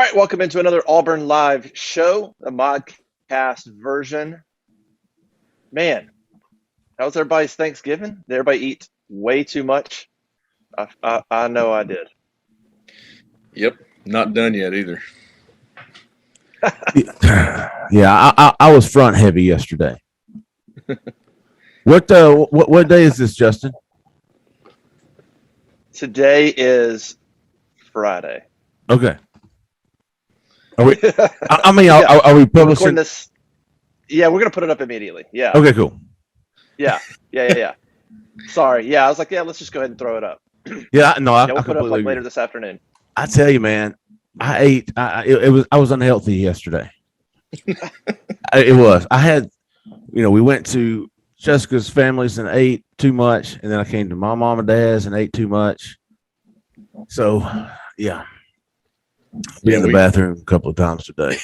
right, welcome into another Auburn Live show, a Modcast version. Man, how was everybody's Thanksgiving? Did everybody eat way too much? I know I did. Yep, not done yet either. Yeah, I was front heavy yesterday. What day is this, Justin? Today is Friday. Okay. Are we? Are we publishing this? Yeah, we're gonna put it up immediately. Yeah. Okay, cool. Yeah. Sorry. Yeah, I was like, yeah, let's just go ahead and throw it up. Yeah, no, we'll put it up like later this afternoon. I tell you, man, I ate. I was unhealthy yesterday. It was. I had, we went to Jessica's family's and ate too much, and then I came to my mom and dad's and ate too much. So, yeah. Been in the bathroom a couple of times today.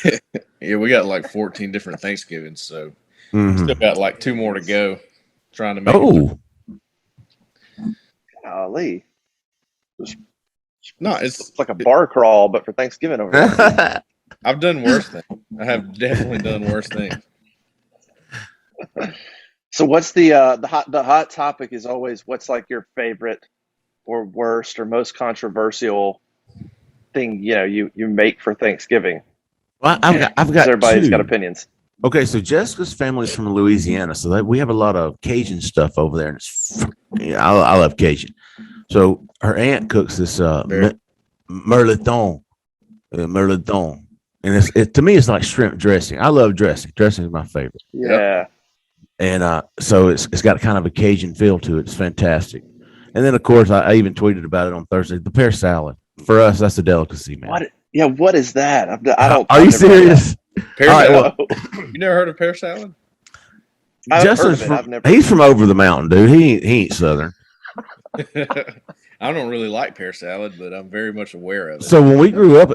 Yeah, we got like 14 different Thanksgivings, so still got like 2 more to go. Trying to make it. Golly. No, it's like a bar crawl, but for Thanksgiving over there. I've done worse things. I have definitely done worse things. So what's the hot topic is always what's like your favorite or worst or most controversial thing you make for Thanksgiving? Well, I've got everybody's two. Got opinions. Okay, so Jessica's family's from Louisiana, so we have a lot of Cajun stuff over there, and I love Cajun. So her aunt cooks this merleton, and to me it's like shrimp dressing. I love dressing. Dressing is my favorite. Yeah, and so it's got kind of a Cajun feel to it. It's fantastic. And then of course I even tweeted about it on Thursday. The pear salad for us, that's a delicacy, man. What is that? I don't. Are you serious? Pear salad? You never heard of pear salad? Justin's he's from over the mountain, dude. He ain't Southern. I don't really like pear salad, but I'm very much aware of it. So when we grew up,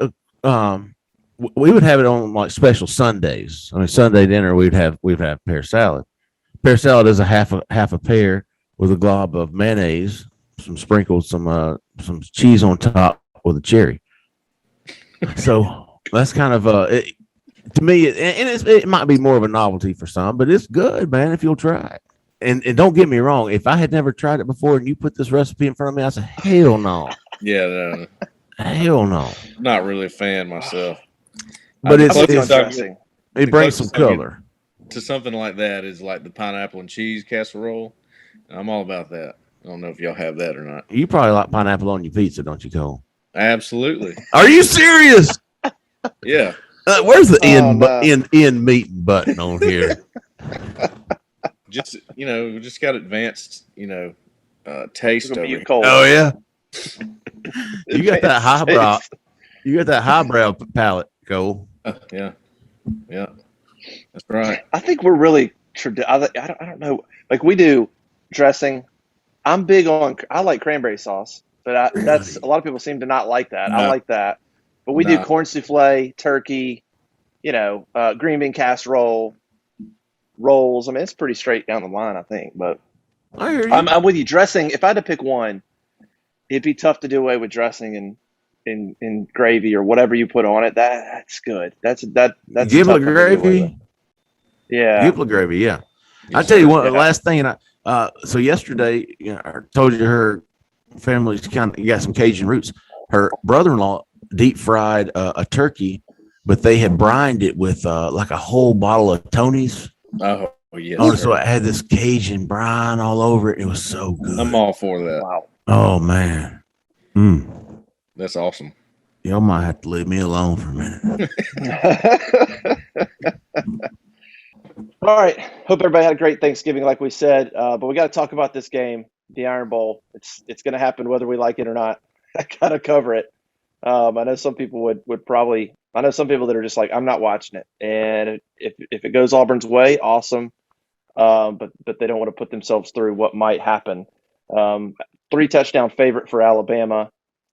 we would have it on like special Sundays. I mean, Sunday dinner we'd have pear salad. Pear salad is a half a pear with a glob of mayonnaise, some sprinkled some cheese on top with a cherry. So that's kind of to me, it might be more of a novelty for some, but it's good, man, if you'll try it. And don't get me wrong, if I had never tried it before and you put this recipe in front of me, I said, hell no. Yeah, no. Hell no. Not really a fan myself. But it brings some color. To something like that is like the pineapple and cheese casserole. I'm all about that. I don't know if y'all have that or not. You probably like pineapple on your pizza, don't you, Cole? Absolutely. Are you serious? Yeah. Where's the end meeting button on here? Just got advanced, taste of it. Oh yeah. You got that highbrow. You got that highbrow palate, Cole. Yeah. That's right. I think we're really I don't know. Like we do dressing. I'm big on. I like cranberry sauce, but that's a lot of people seem to not like that. No. I like that, but we do corn souffle, turkey, green bean casserole, rolls. I mean, it's pretty straight down the line, I think. But I hear you. I'm with you. Dressing. If I had to pick one, it'd be tough to do away with dressing and in gravy or whatever you put on it. That's good. That's Giblet gravy. Yeah, Giblet gravy. Yeah. I tell you what. The last thing, so yesterday, I told you her family's you got some Cajun roots. Her brother-in-law deep fried a turkey, but they had brined it with like a whole bottle of Tony's. Oh, yes. Oh, so it had this Cajun brine all over it. It was so good. I'm all for that. Wow. Oh man. That's awesome. Y'all might have to leave me alone for a minute. All right. Hope everybody had a great Thanksgiving, like we said. But we got to talk about this game, the Iron Bowl. It's going to happen whether we like it or not. I got to cover it. I know some people would probably. I know some people that are just like, I'm not watching it. And if it goes Auburn's way, awesome. But they don't want to put themselves through what might happen. 3-touchdown favorite for Alabama.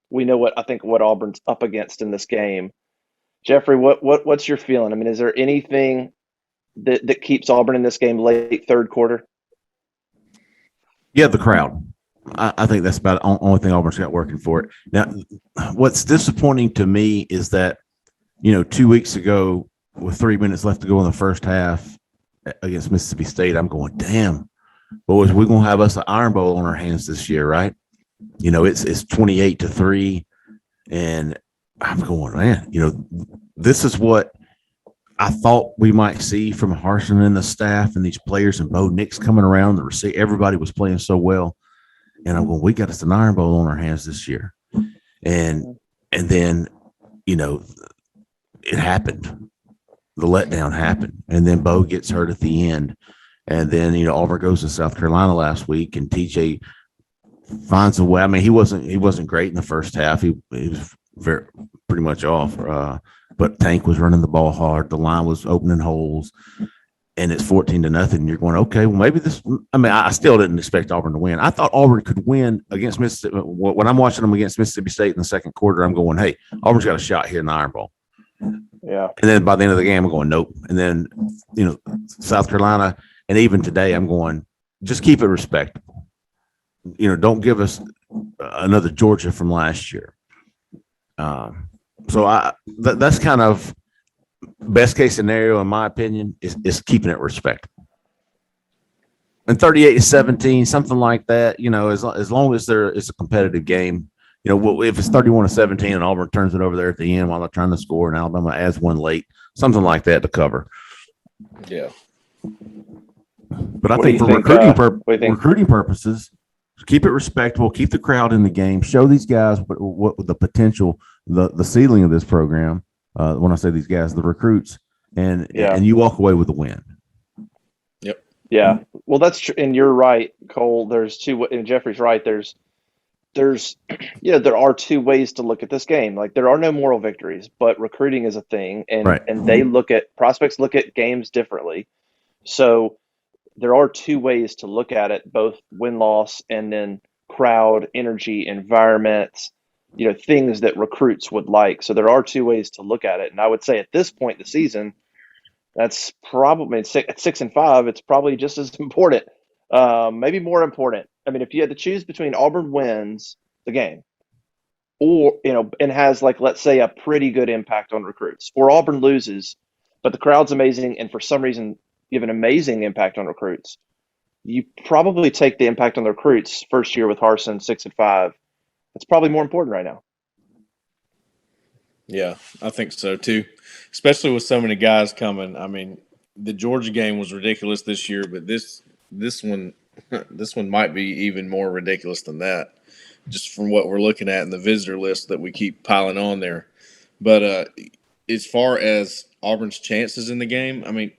We know what Auburn's up against in this game. Jeffrey, what's your feeling? I mean, is there anything that keeps Auburn in this game late third quarter? Yeah, the crowd. I think that's about the only thing Auburn's got working for it. Now, what's disappointing to me is that 2 weeks ago with 3 minutes left to go in the first half against Mississippi State, I'm going, damn, boys, we're going to have us an Iron Bowl on our hands this year, right? It's 28-3. And I'm going, man, this is what I thought we might see from Harsin and the staff and these players and Bo Nix coming around. Everybody was playing so well. And I'm going, we got us an Iron Bowl on our hands this year. And then, it happened. The letdown happened. And then Bo gets hurt at the end. And then, Auburn goes to South Carolina last week, and TJ finds a way. I mean, he wasn't great in the first half. He was pretty much off. But Tank was running the ball hard. The line was opening holes, and it's 14-0. You're going, okay, well, maybe this. I mean, I still didn't expect Auburn to win. I thought Auburn could win against Mississippi. When I'm watching them against Mississippi State in the second quarter, I'm going, hey, Auburn's got a shot here in the Iron Bowl. Yeah. And then by the end of the game, I'm going, nope. And then, South Carolina, and even today, I'm going, just keep it respectable. Don't give us another Georgia from last year. So that's kind of best case scenario, in my opinion, is keeping it respectable. And 38-17, something like that, as long as it's a competitive game, if it's 31-17 and Auburn turns it over there at the end while they're trying to score and Alabama adds one late, something like that to cover. Yeah. But I think for recruiting purposes, keep it respectable, keep the crowd in the game, show these guys what the potential, the ceiling of this program. When I say these guys, the recruits, and you walk away with a win. Yep. Yeah. Well, that's true, and you're right, Cole. There's two, and Jeffrey's right. There's there are two ways to look at this game. Like, there are no moral victories, but recruiting is a thing, and right. And prospects look at games differently. So there are two ways to look at it, both win-loss and then crowd, energy, environments, things that recruits would like. So there are two ways to look at it. And I would say at this point in the season, that's probably at 6-5, it's probably just as important, maybe more important. I mean, if you had to choose between Auburn wins the game or, and has, like, let's say, a pretty good impact on recruits, or Auburn loses, but the crowd's amazing, and for some reason you have an amazing impact on recruits, you probably take the impact on the recruits first year with Harsin, 6-5. It's probably more important right now. Yeah, I think so too, especially with so many guys coming. I mean, the Georgia game was ridiculous this year, but this one might be even more ridiculous than that, just from what we're looking at in the visitor list that we keep piling on there. But as far as Auburn's chances in the game, I mean,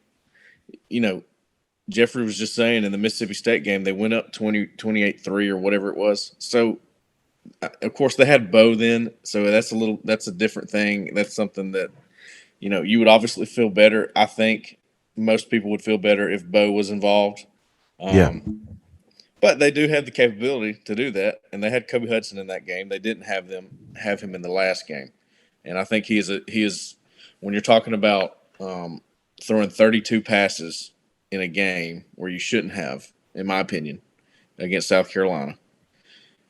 Jeffrey was just saying in the Mississippi State game, they went up 28-3 or whatever it was. So, of course, they had Bo then, so that's a different thing. That's something that, you would obviously feel better. I think most people would feel better if Bo was involved. But they do have the capability to do that, and they had Kobe Hudson in that game. They didn't have him in the last game, and I think he is when you're talking about throwing 32 passes in a game where you shouldn't have, in my opinion, against South Carolina.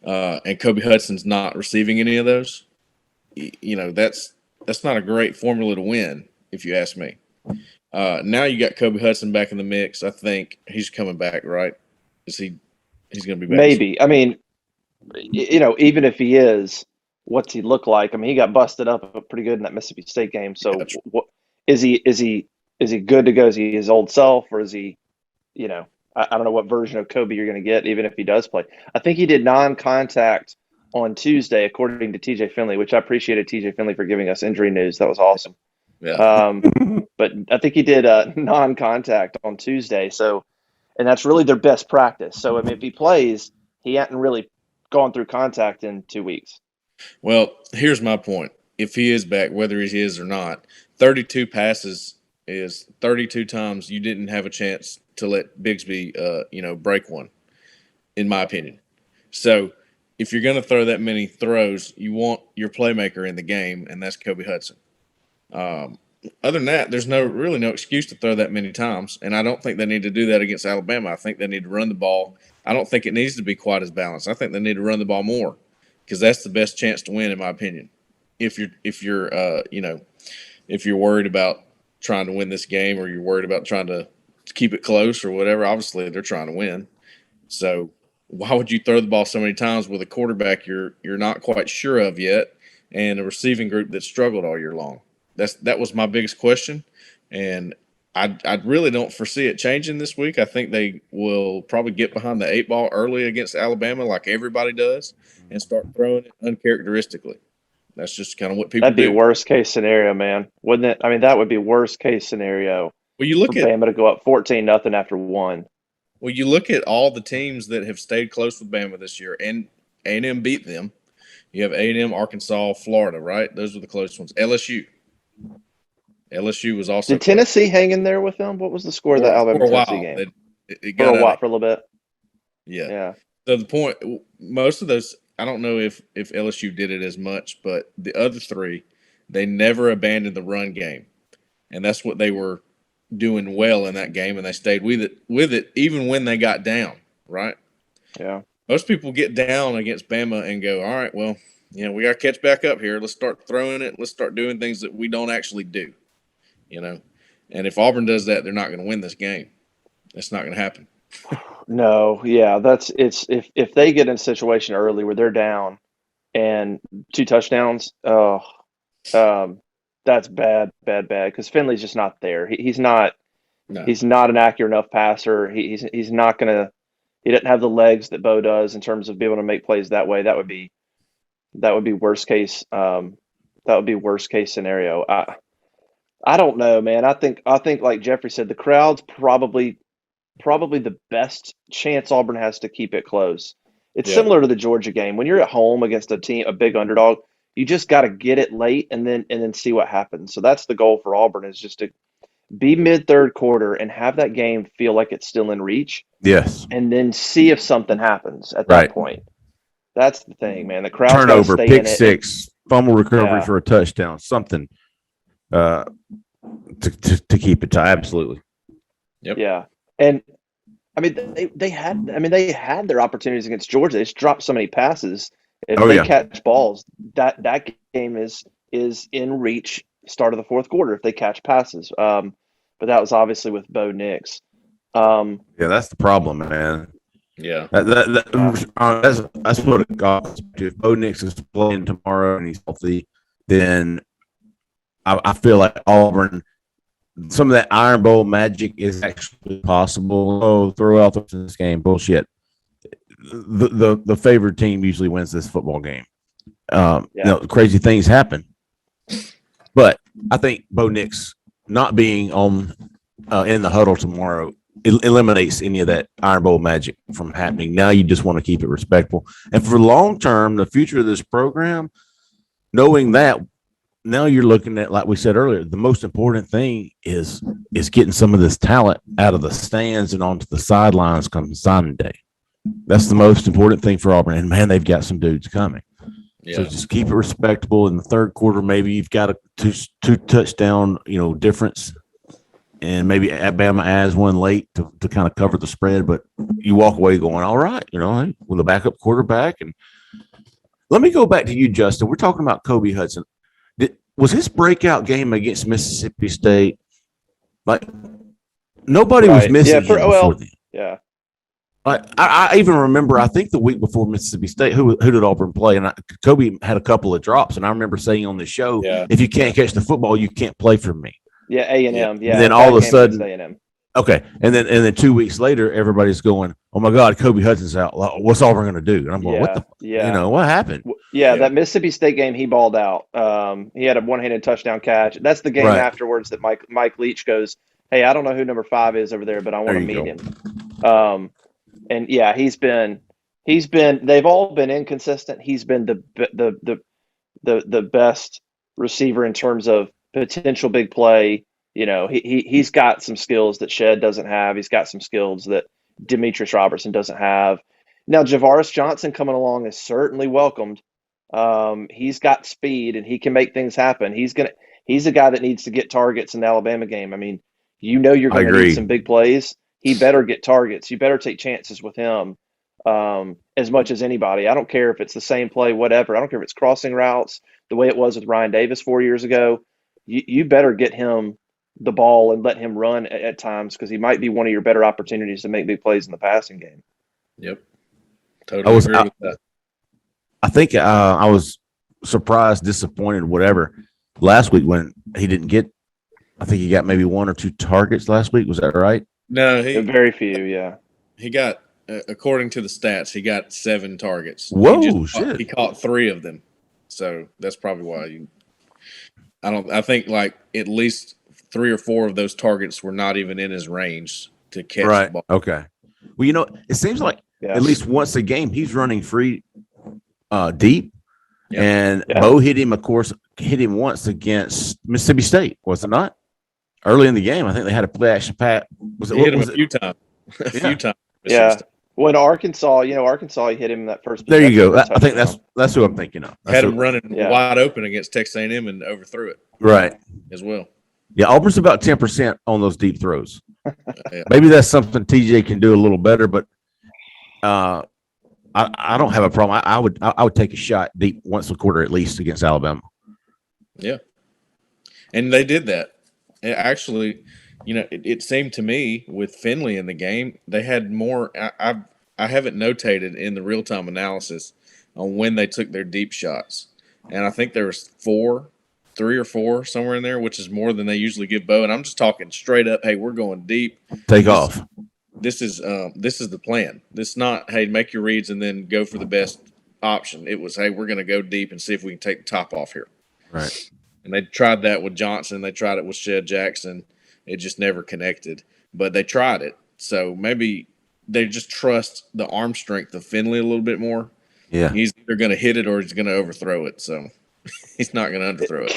And Kobe Hudson's not receiving any of those. That's not a great formula to win, if you ask me. Now you got Kobe Hudson back in the mix. I think he's coming back, right? He's going to be back. Maybe. I mean, even if he is, what's he look like? I mean, he got busted up pretty good in that Mississippi State game. So, is he good to go? Is he his old self, or is he, I don't know what version of Kobe you're going to get, even if he does play. I think he did non-contact on Tuesday, according to TJ Finley, which I appreciated TJ Finley for giving us injury news. That was awesome. Yeah. But I think he did non-contact on Tuesday. So, and that's really their best practice. So, I mean, if he plays, he hadn't really gone through contact in 2 weeks. Well, here's my point. If he is back, whether he is or not, 32 passes is 32 times you didn't have a chance to let Bigsby, break one, in my opinion. So if you're going to throw that many throws, you want your playmaker in the game, and that's Kobe Hudson. Other than that, there's really no excuse to throw that many times, and I don't think they need to do that against Alabama. I think they need to run the ball. I don't think it needs to be quite as balanced. I think they need to run the ball more because that's the best chance to win, in my opinion. If you're if you're worried about trying to win this game or you're worried about trying to keep it close or whatever. Obviously, they're trying to win. So why would you throw the ball so many times with a quarterback you're not quite sure of yet and a receiving group that struggled all year long? That was my biggest question, and I really don't foresee it changing this week. I think they will probably get behind the 8 ball early against Alabama like everybody does and start throwing it uncharacteristically. That's just kind of what people That'd be do. worst case scenario, man, wouldn't it? I mean, that would be worst case scenario Well, you for look at Bama to go up 14-0 after one. Well, you look at all the teams that have stayed close with Bama this year, and A&M beat them. You have A&M, Arkansas, Florida, right? Those were the close ones. LSU was also Did Tennessee hang in there with them? What was the score of the for Alabama a Tennessee while. game? It For a got out while, of, for a little bit. yeah. Yeah. So the point, most of those, I don't know if LSU did it as much, but the other three, they never abandoned the run game, and that's what they were doing well in that game, and they stayed with it even when they got down, right? Yeah. Most people get down against Bama and go, all right, well, we got to catch back up here. Let's start throwing it. Let's start doing things that we don't actually do, And if Auburn does that, they're not going to win this game. It's not going to happen. No, yeah, it's if they get in a situation early where they're down and 2 touchdowns, that's bad, bad, bad. Because Finley's just not there. He's not. No. He's not an accurate enough passer. He's not gonna. He doesn't have the legs that Bo does in terms of being able to make plays that way. That would be worst case. That would be worst case scenario. I don't know, man. I think like Jeffrey said, the crowd's probably the best chance Auburn has to keep it close. It's similar to the Georgia game. When you're at home against a big underdog, you just got to get it late and then see what happens. So that's the goal for Auburn, is just to be mid-third quarter and have that game feel like it's still in reach, Yes. and then see if something happens at Right. that point. That's the thing, man. The crowd's got to Turnover, stay pick in it. six, fumble recovery Yeah. for a touchdown, something to keep it tight. Absolutely. Yep. Yeah. And I mean, they had their opportunities against Georgia. They just dropped so many passes. If they catch balls, that game is in reach. Start of the fourth quarter if they catch passes. But that was obviously with Bo Nix. Yeah, that's the problem, man. Yeah. That's what it got to. If Bo Nix is playing tomorrow and he's healthy, then I feel like Auburn, some of that Iron Bowl magic is actually possible. Oh, throw out this game. Bullshit. The favored team usually wins this football game. Crazy things happen. But I think Bo Nix not being on in the huddle tomorrow eliminates any of that Iron Bowl magic from happening. Now you just want to keep it respectful. And for long term, the future of this program, knowing that, now you're looking at, like we said earlier, the most important thing is getting some of this talent out of the stands and onto the sidelines come signing day. That's the most important thing for Auburn. And, man, they've got some dudes coming. Yeah. So just keep it respectable. In the third quarter, maybe you've got a two touchdown, difference, and maybe Alabama adds one late to kind of cover the spread. But you walk away going, all right, with a backup quarterback. And let me go back to you, Justin. We're talking about Kobe Hudson. Was his breakout game against Mississippi State? Like nobody was missing him before then. Yeah. I even remember, I think the week before Mississippi State, who did Auburn play? And Kobe had a couple of drops. And I remember saying on the show, if you can't catch the football, you can't play for me. Yeah, A&M. Yeah. And then all of a sudden, A&M. Okay. And then 2 weeks later, everybody's going, oh, my God, Kobe Hudson's out. What's Auburn going to do? And I'm going, what happened? Yeah, that Mississippi State game, he balled out. He had a one-handed touchdown catch. That's the game afterwards that Mike Leach goes, hey, I don't know who number 5 is over there, but I want to meet him. And yeah, he's been. They've all been inconsistent. He's been the best receiver in terms of potential big play. He's got some skills that Shed doesn't have. He's got some skills that Demetrius Robertson doesn't have. Now, Javaris Johnson coming along is certainly welcomed. He's got speed and he can make things happen. He's a guy that needs to get targets in the Alabama game. I mean, you're going to need some big plays. He better get targets. You better take chances with him as much as anybody. I don't care if it's the same play, whatever. I don't care if it's crossing routes, the way it was with Ryan Davis 4 years ago. you better get him the ball and let him run at times because he might be one of your better opportunities to make big plays in the passing game. Yep. Totally agree with that. I think I was surprised, disappointed, whatever, last week when he didn't get. I think he got maybe 1 or 2 targets last week. Was that right? No, Very few. Yeah, he got according to the stats, he got 7 targets. Whoa, shit! He caught 3 of them, so that's probably why I think like at least 3 or 4 of those targets were not even in his range to catch the ball. Okay. Well, it seems like at least once a game he's running free deep. Yep. And Bo hit him, of course, once against Mississippi State, was it not? Early in the game, I think they had a play action pass. Hit him a few times. A few times. Yeah. When Arkansas, he hit him that first. There you go. I think that's who I'm thinking of. Had him running wide open against Texas A&M and overthrew it. Right. As well. Yeah, Auburn's about 10% on those deep throws. Maybe that's something TJ can do a little better, but I don't have a problem. I would take a shot deep once a quarter at least against Alabama. Yeah. And they did that. Actually, it seemed to me with Finley in the game, they had more. I haven't notated in the real-time analysis on when they took their deep shots. And I think there was 3 or 4 somewhere in there, which is more than they usually give Bo. And I'm just talking straight up, hey, we're going deep. Take off. This is the plan. This is not, hey, make your reads and then go for the best option. It was, hey, we're going to go deep and see if we can take the top off here. Right. And they tried that with Johnson. They tried it with Shed Jackson. It just never connected. But they tried it. So maybe they just trust the arm strength of Finley a little bit more. Yeah. He's either going to hit it or he's going to overthrow it. So he's not going to underthrow it.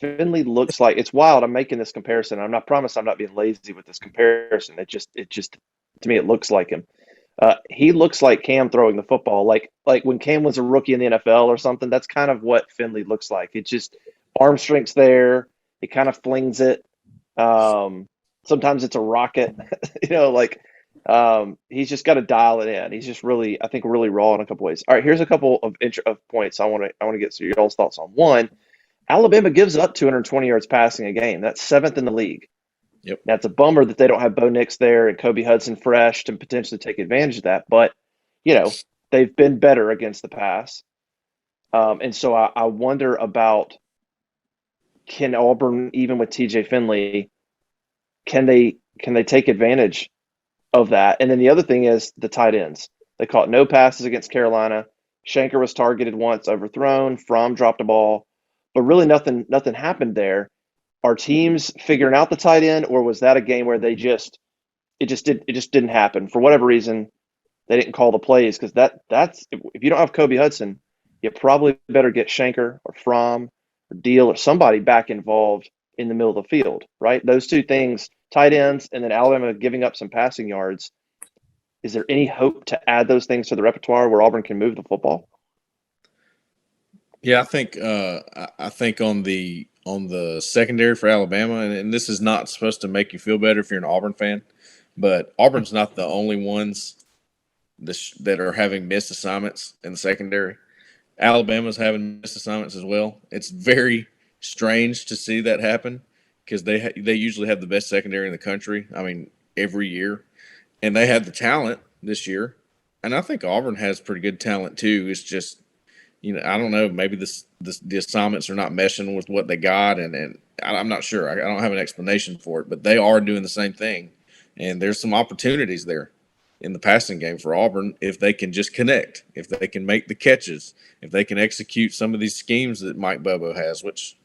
Finley looks like, it's wild. I'm making this comparison. I'm not promised I'm not being lazy with this comparison. It just to me, it looks like him. He looks like Cam throwing the football, like when Cam was a rookie in the NFL or something. That's kind of what Finley looks like. It's just arm strength's there. He kind of flings it. Sometimes it's a rocket. He's just got to dial it in. He's just really raw in a couple ways. All right, here's a couple of points I want to get your all's thoughts on. One, Alabama gives up 220 yards passing a game. That's 7th in the league. Yep. Now, it's a bummer that they don't have Bo Nix there and Kobe Hudson fresh to potentially take advantage of that. But, they've been better against the pass. And so I wonder about, can Auburn, even with TJ Finley, can they take advantage of that? And then the other thing is the tight ends. They caught no passes against Carolina. Shanker was targeted once, overthrown. Fromm dropped a ball. But really nothing happened there. Are teams figuring out the tight end, or was that a game where it just didn't happen for whatever reason? They didn't call the plays because that's if you don't have Kobe Hudson, you probably better get Shanker or Fromm or Deal or somebody back involved in the middle of the field, right? Those two things, tight ends, and then Alabama giving up some passing yards. Is there any hope to add those things to the repertoire where Auburn can move the football? Yeah, I think on the secondary for Alabama, and this is not supposed to make you feel better if you're an Auburn fan, but Auburn's not the only ones that are having missed assignments in the secondary. Alabama's having missed assignments as well. It's very strange to see that happen because they usually have the best secondary in the country. I mean, every year, and they had the talent this year, and I think Auburn has pretty good talent too. It's just, I don't know. Maybe the assignments are not meshing with what they got, and I'm not sure. I don't have an explanation for it, but they are doing the same thing, and there's some opportunities there in the passing game for Auburn if they can just connect, if they can make the catches, if they can execute some of these schemes that Mike Bobo has. Which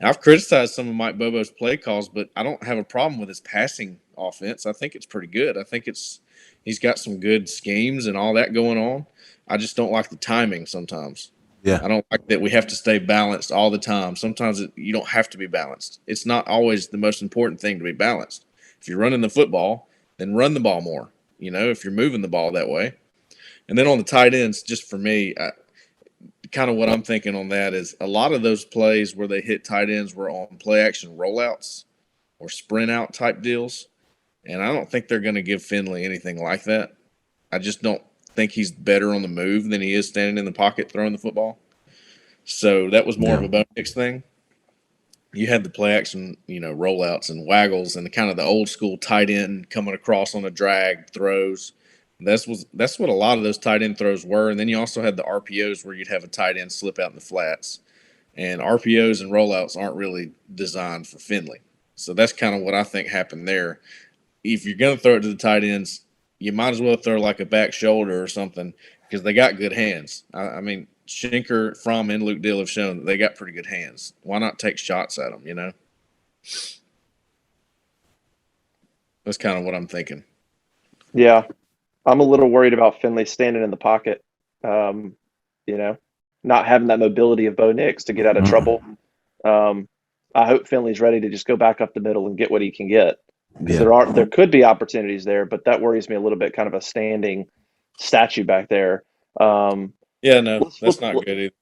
I've criticized some of Mike Bobo's play calls, but I don't have a problem with his passing offense. I think it's pretty good. I think he's got some good schemes and all that going on. I just don't like the timing sometimes. Yeah. I don't like that we have to stay balanced all the time. Sometimes you don't have to be balanced. It's not always the most important thing to be balanced. If you're running the football, then run the ball more, if you're moving the ball that way. And then on the tight ends, just for me, kind of what I'm thinking on that is a lot of those plays where they hit tight ends were on play action rollouts or sprint out type deals. And I don't think they're going to give Finley anything like that. I just don't think he's better on the move than he is standing in the pocket throwing the football. So that was more of a Bo Nix thing. you had the play action, rollouts and waggles and the kind of the old school tight end coming across on a drag throws. That's what a lot of those tight end throws were. And then you also had the RPOs where you'd have a tight end slip out in the flats. And RPOs and rollouts aren't really designed for Finley. So that's kind of what I think happened there. If you're going to throw it to the tight ends, you might as well throw like a back shoulder or something because they got good hands. I mean, Schenker, Fromm, and Luke Dill have shown that they got pretty good hands. Why not take shots at them, That's kind of what I'm thinking. Yeah. I'm a little worried about Finley standing in the pocket, not having that mobility of Bo Nix to get out of trouble. I hope Finley's ready to just go back up the middle and get what he can get. Because there could be opportunities there, but that worries me a little bit, kind of a standing statue back there. That's not good either.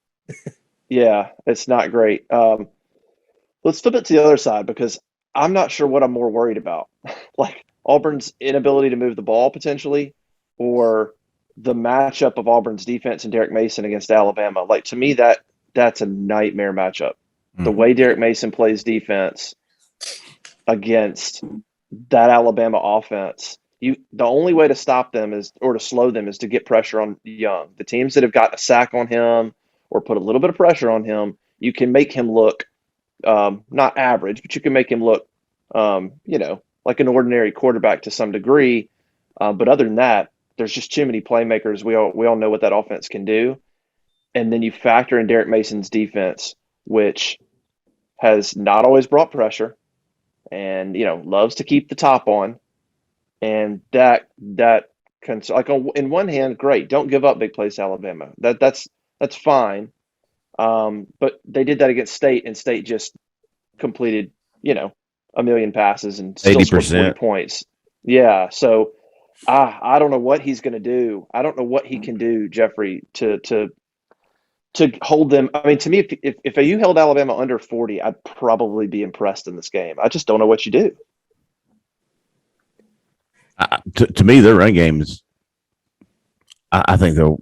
Yeah, it's not great. Let's flip it to the other side because I'm not sure what I'm more worried about. Like Auburn's inability to move the ball potentially, or the matchup of Auburn's defense and Derek Mason against Alabama. Like to me, that's a nightmare matchup. The way Derek Mason plays defense against that Alabama offense, the only way to stop them to slow them is to get pressure on Young. The teams that have got a sack on him or put a little bit of pressure on him, you can make him look not average, but you can make him look, like an ordinary quarterback to some degree. But other than that, there's just too many playmakers. We all know what that offense can do. And then you factor in Derek Mason's defense, which has not always brought pressure and, loves to keep the top on. And that in one hand, great. Don't give up big plays to Alabama. That's fine. But they did that against State, and State just completed, a million passes and still scored 40 points. Yeah. So I don't know what he's going to do. I don't know what he can do, Jeffrey, to hold them. I mean, to me, if you held Alabama under 40, I'd probably be impressed in this game. I just don't know what you do. To me, their run game is. I think they'll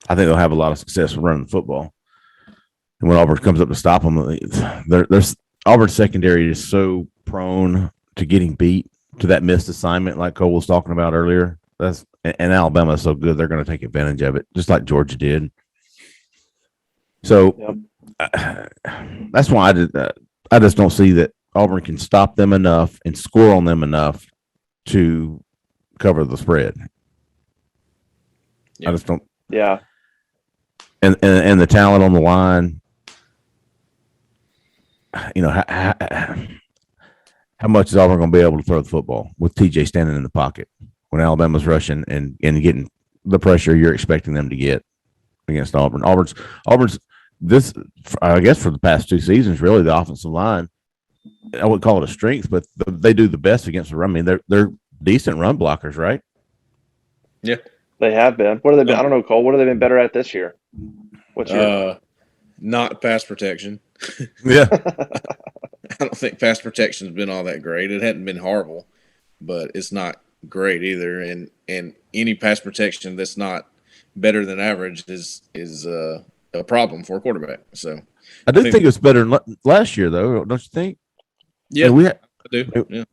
have a lot of success running the football. And when Auburn comes up to stop them, there's Auburn's secondary is so prone to getting beat to that missed assignment, like Cole was talking about earlier. And Alabama is so good; they're going to take advantage of it, just like Georgia did. So that's why I just don't see that Auburn can stop them enough and score on them enough to cover the spread. I just don't. Yeah. And the talent on the line, how much is Auburn going to be able to throw the football with TJ standing in the pocket when Alabama's rushing and getting the pressure you're expecting them to get against Auburn? Auburn's this, I guess, for the past two seasons, really the offensive line. I would call it a strength, but they do the best against the run. I mean, they're decent run blockers, right? Yeah, they have been. What have they been? I don't know, Cole. What have they been better at this year? What's your not pass protection? Yeah. I don't think pass protection has been all that great. It hadn't been horrible, but it's not great either. And any pass protection that's not better than average is a problem for a quarterback. So I do think it's better than last year, though, don't you think? Yeah, I do. Yeah.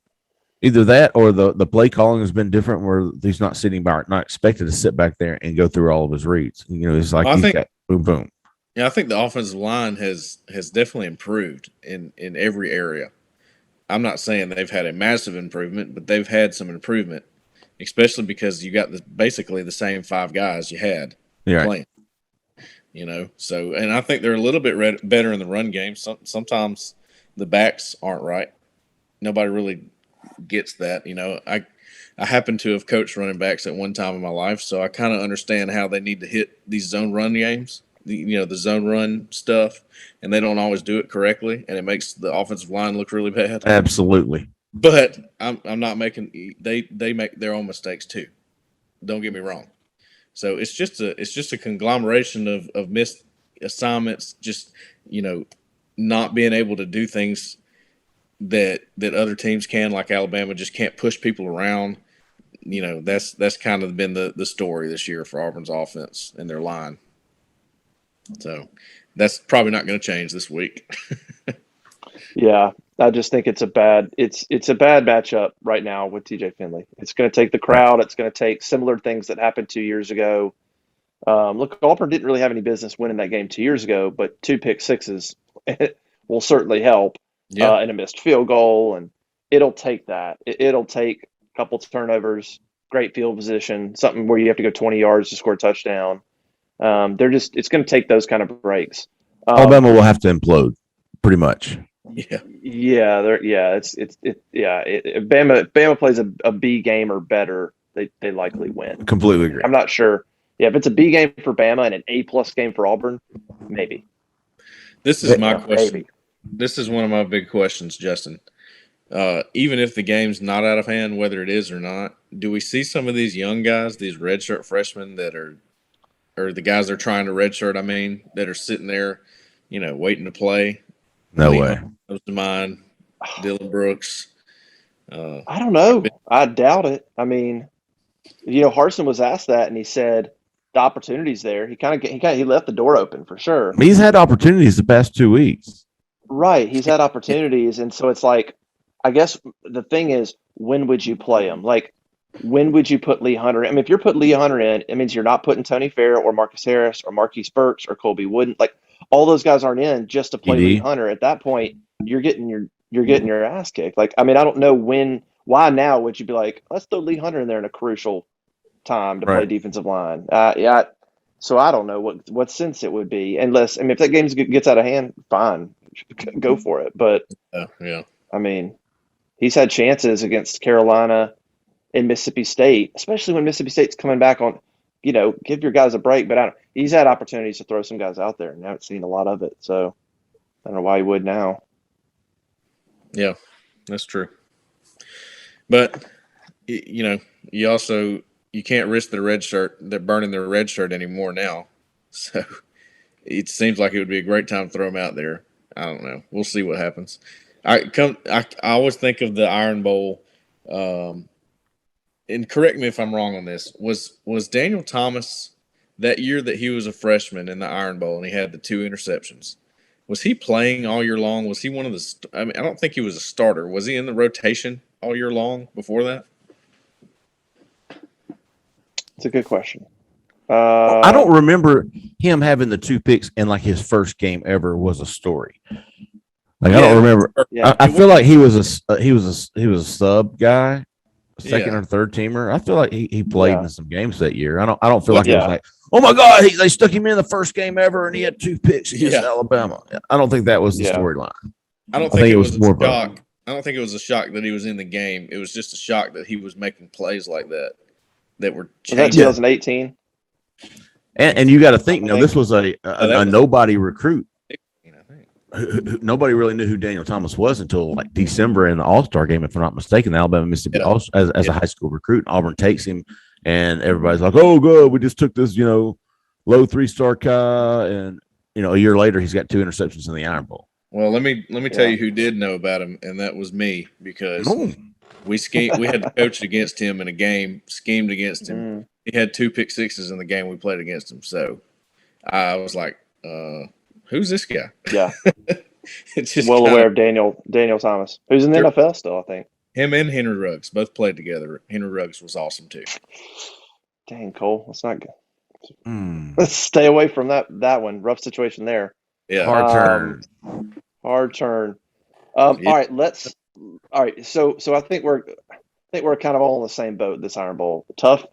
Either that or the play calling has been different, where he's not sitting back, not expected to sit back there and go through all of his reads. It's like got boom, boom. Yeah, I think the offensive line has definitely improved in every area. I'm not saying they've had a massive improvement, but they've had some improvement, especially because you got basically the same five guys you had playing. So, and I think they're a little bit better in the run game. Sometimes the backs aren't right. Nobody really gets that. I happen to have coached running backs at one time in my life, so I kind of understand how they need to hit these zone run games, the zone run stuff, and they don't always do it correctly, and it makes the offensive line look really bad. Absolutely. But I'm not making they make their own mistakes too. Don't get me wrong. So it's just a conglomeration of missed assignments, just not being able to do things that other teams can, like Alabama just can't push people around. That's kind of been the story this year for Auburn's offense and their line. So that's probably not going to change this week. Yeah, I just think it's a bad matchup right now with TJ Finley. It's going to take the Right. crowd. It's going to take similar things that happened 2 years ago. Look, Auburn didn't really have any business winning that game 2 years ago, but two pick sixes will certainly help, Yeah. and a missed field goal, and it'll take that. It'll take a couple turnovers, great field position, something where you have to go 20 yards to score a touchdown. It's going to take those kind of breaks. Alabama will have to implode, pretty much. Yeah. If Bama plays a B game or better, they likely win. Completely agree. I'm not sure. Yeah, if it's a B game for Bama and an A+ game for Auburn, maybe. This is my question. Maybe. This is one of my big questions, Justin. Even if the game's not out of hand, whether it is or not, do we see some of these young guys, these redshirt freshmen that are, or the guys they're trying to redshirt, I mean, that are sitting there, waiting to play? No way. Comes to mind, Dylan Brooks. I don't know. I doubt it. I mean, Harsin was asked that, and he said the opportunity's there. He left the door open for sure. He's had opportunities the past 2 weeks. Right. He's had opportunities, and so it's like, I guess the thing is, when would you play him? Like, when would you put Lee Hunter in? I mean, if you're putting Lee Hunter in, it means you're not putting Tony Fair or Marcus Harris or Marquise Burks or Colby Wooden. Like, all those guys aren't in just to play Lee Hunter. At that point, you're getting your ass kicked. Like, I mean, I don't know why now would you be like, let's throw Lee Hunter in there in a crucial time to play defensive line. So I don't know what sense it would be, unless, I mean, if that game gets out of hand, fine, go for it. But yeah, I mean, he's had chances against Carolina and Mississippi State, especially when Mississippi State's coming back on. Give your guys a break. But he's had opportunities to throw some guys out there, and I haven't seen a lot of it. So I don't know why he would now. Yeah, that's true. But you also. You can't risk the red shirt. They're burning their red shirt anymore now. So it seems like it would be a great time to throw them out there. I don't know. We'll see what happens. I always think of the Iron Bowl. And correct me if I'm wrong on this. Was Daniel Thomas that year that he was a freshman in the Iron Bowl and he had the 2 interceptions? Was he playing all year long? Was he one of the? I mean, I don't think he was a starter. Was he in the rotation all year long before that? It's a good question. I don't remember him having the 2 picks and like his first game ever was a story. Like, I don't remember. Yeah. I feel like he was a sub guy, second or third teamer. I feel like he played in some games that year. I don't feel like it was like, oh my God, they stuck him in the first game ever and he had 2 picks against Alabama. I don't think that was the storyline. I don't think it was more shock. I don't think it was a shock that he was in the game. It was just a shock that he was making plays like that were changing. Was that 2018? And you got to think, this was a nobody recruit. Nobody really knew who Daniel Thomas was until like December in the All-Star game, if I'm not mistaken. The Alabama Mississippi as a high school recruit. Auburn takes him, and everybody's like, "Oh, good, we just took this, low 3-star guy," and a year later he's got 2 interceptions in the Iron Bowl. Well, let me tell you who did know about him, and that was me, because we had to coach against him in a game, schemed against him. He had 2 pick sixes in the game we played against him. So I was like, who's this guy? Yeah. It's just aware of Daniel Thomas, who's in the NFL still, I think. Him and Henry Ruggs both played together. Henry Ruggs was awesome too. Dang, Cole, that's not good. Let's stay away from that one. Rough situation there. Yeah. Hard turn. All right. So I think we're kind of all in the same boat. This Iron Bowl, tough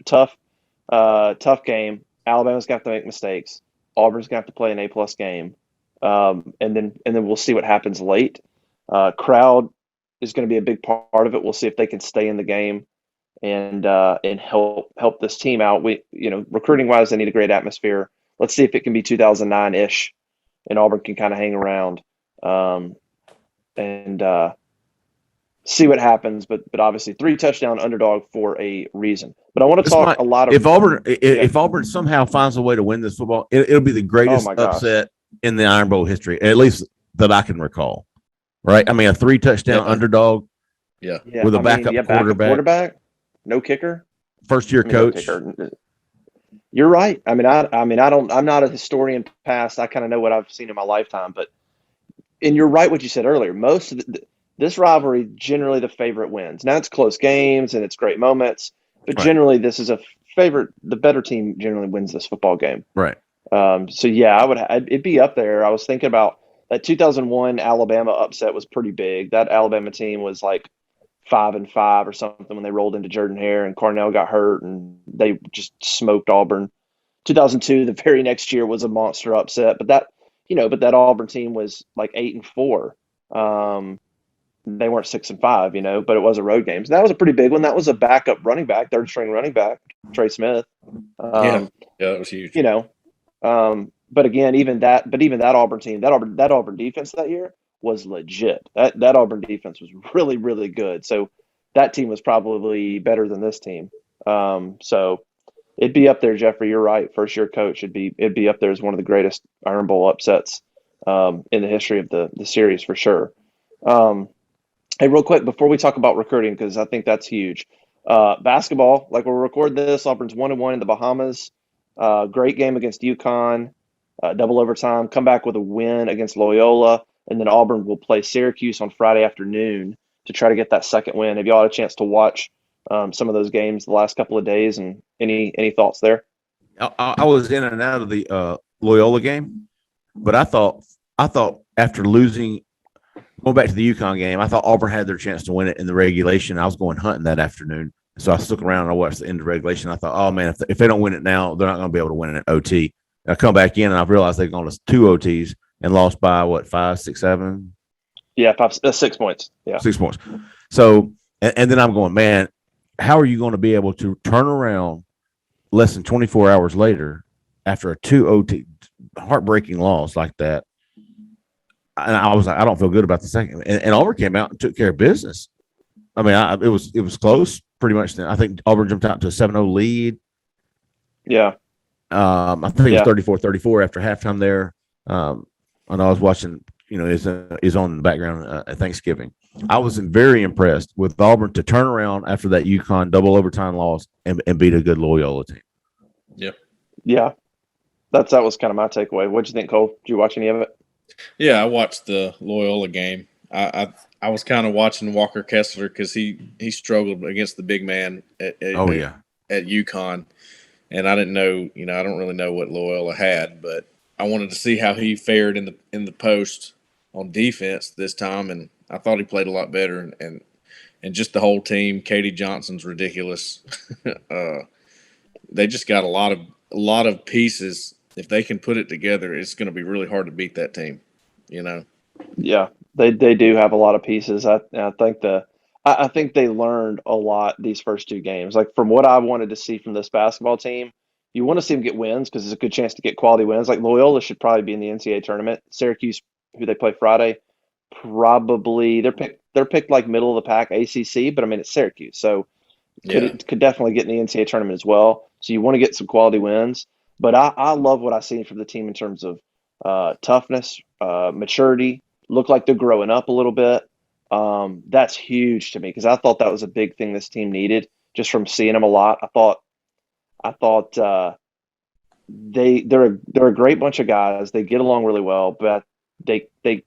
game. Alabama's got to make mistakes. Auburn's got to play an A+ game, and then we'll see what happens late. Crowd is going to be a big part of it. We'll see if they can stay in the game and help this team out. Recruiting wise, they need a great atmosphere. Let's see if it can be 2009-ish, and Auburn can kind of hang around and see what happens. But obviously, 3-touchdown underdog for a reason. But I want to talk a lot of if Auburn somehow finds a way to win this football, it'll be the greatest upset in the Iron Bowl history, at least that I can recall. Right? I mean, a 3-touchdown underdog. Yeah. With a backup quarterback, no kicker, first-year coach. No, you're right. I'm not a historian past. I kind of know what I've seen in my lifetime, but and you're right what you said earlier. Most of this rivalry, generally the favorite wins. Now it's close games and it's great moments, but Right. generally this is a favorite. The better team generally wins this football game. Right. So yeah, it'd be up there. I was thinking about that 2001 Alabama upset was pretty big. That Alabama team was like 5-5 or something when they rolled into Jordan-Hare and Cornell got hurt and they just smoked Auburn. 2002, the very next year, was a monster upset, but that Auburn team was like 8-4. They weren't 6-5, but it was a road game. So that was a pretty big one. That was a backup running back, third string running back, Trey Smith. Yeah, that was huge. But again, even that Auburn team, that Auburn defense that year was legit. That Auburn defense was really, really good. So that team was probably better than this team. So it'd be up there, Jeffrey. You're right. First year coach, it'd be up there as one of the greatest Iron Bowl upsets in the history of the series for sure. Hey, real quick before we talk about recruiting, because I think that's huge. Basketball, like we're recording this, Auburn's 1-1 in the Bahamas. Great game against UConn. Double overtime. Come back with a win against Loyola, and then Auburn will play Syracuse on Friday afternoon to try to get that second win. Have y'all had a chance to watch some of those games the last couple of days, and any thoughts there? I was in and out of the Loyola game, but I thought after losing, going back to the UConn game, I thought Auburn had their chance to win it in the regulation. I was going hunting that afternoon, so I stuck around and I watched the end of regulation. I thought, oh man, if they don't win it now, they're not going to be able to win it at OT. I come back in and I realized they've gone to 2 OTs and lost by what, 5, 6, 7? Yeah, 6 points. Yeah, 6 points. So, and then I'm going, man, how are you going to be able to turn around less than 24 hours later after a 2 OT heartbreaking loss like that? And I was like, I don't feel good about the second. And Auburn came out and took care of business. I mean, it was close pretty much. Then I think Auburn jumped out to a 7-0 lead. Yeah. I think it was 34-34 after halftime there. And I was watching, is on in the background at Thanksgiving. I was very impressed with Auburn to turn around after that UConn double overtime loss and beat a good Loyola team. Yep. Yeah. That was kind of my takeaway. What'd you think, Cole? Did you watch any of it? Yeah, I watched the Loyola game. I was kind of watching Walker Kessler because he struggled against the big man at UConn. And I didn't know, I don't really know what Loyola had, but I wanted to see how he fared in the post on defense this time, and I thought he played a lot better. And just the whole team, Katie Johnson's ridiculous. They just got a lot of pieces. If they can put it together, it's going to be really hard to beat that team. Yeah, they do have a lot of pieces. I think they learned a lot these first 2 games. Like from what I wanted to see from this basketball team, you want to see them get wins because it's a good chance to get quality wins. Like Loyola should probably be in the NCAA tournament. Syracuse, who they play Friday, probably they're picked like middle of the pack ACC, but I mean it's Syracuse, so could definitely get in the NCAA tournament as well. So you want to get some quality wins. But I love what I see from the team in terms of toughness, maturity. Look like they're growing up a little bit. That's huge to me because I thought that was a big thing this team needed just from seeing them a lot. I thought they're a great bunch of guys. They get along really well, but they kind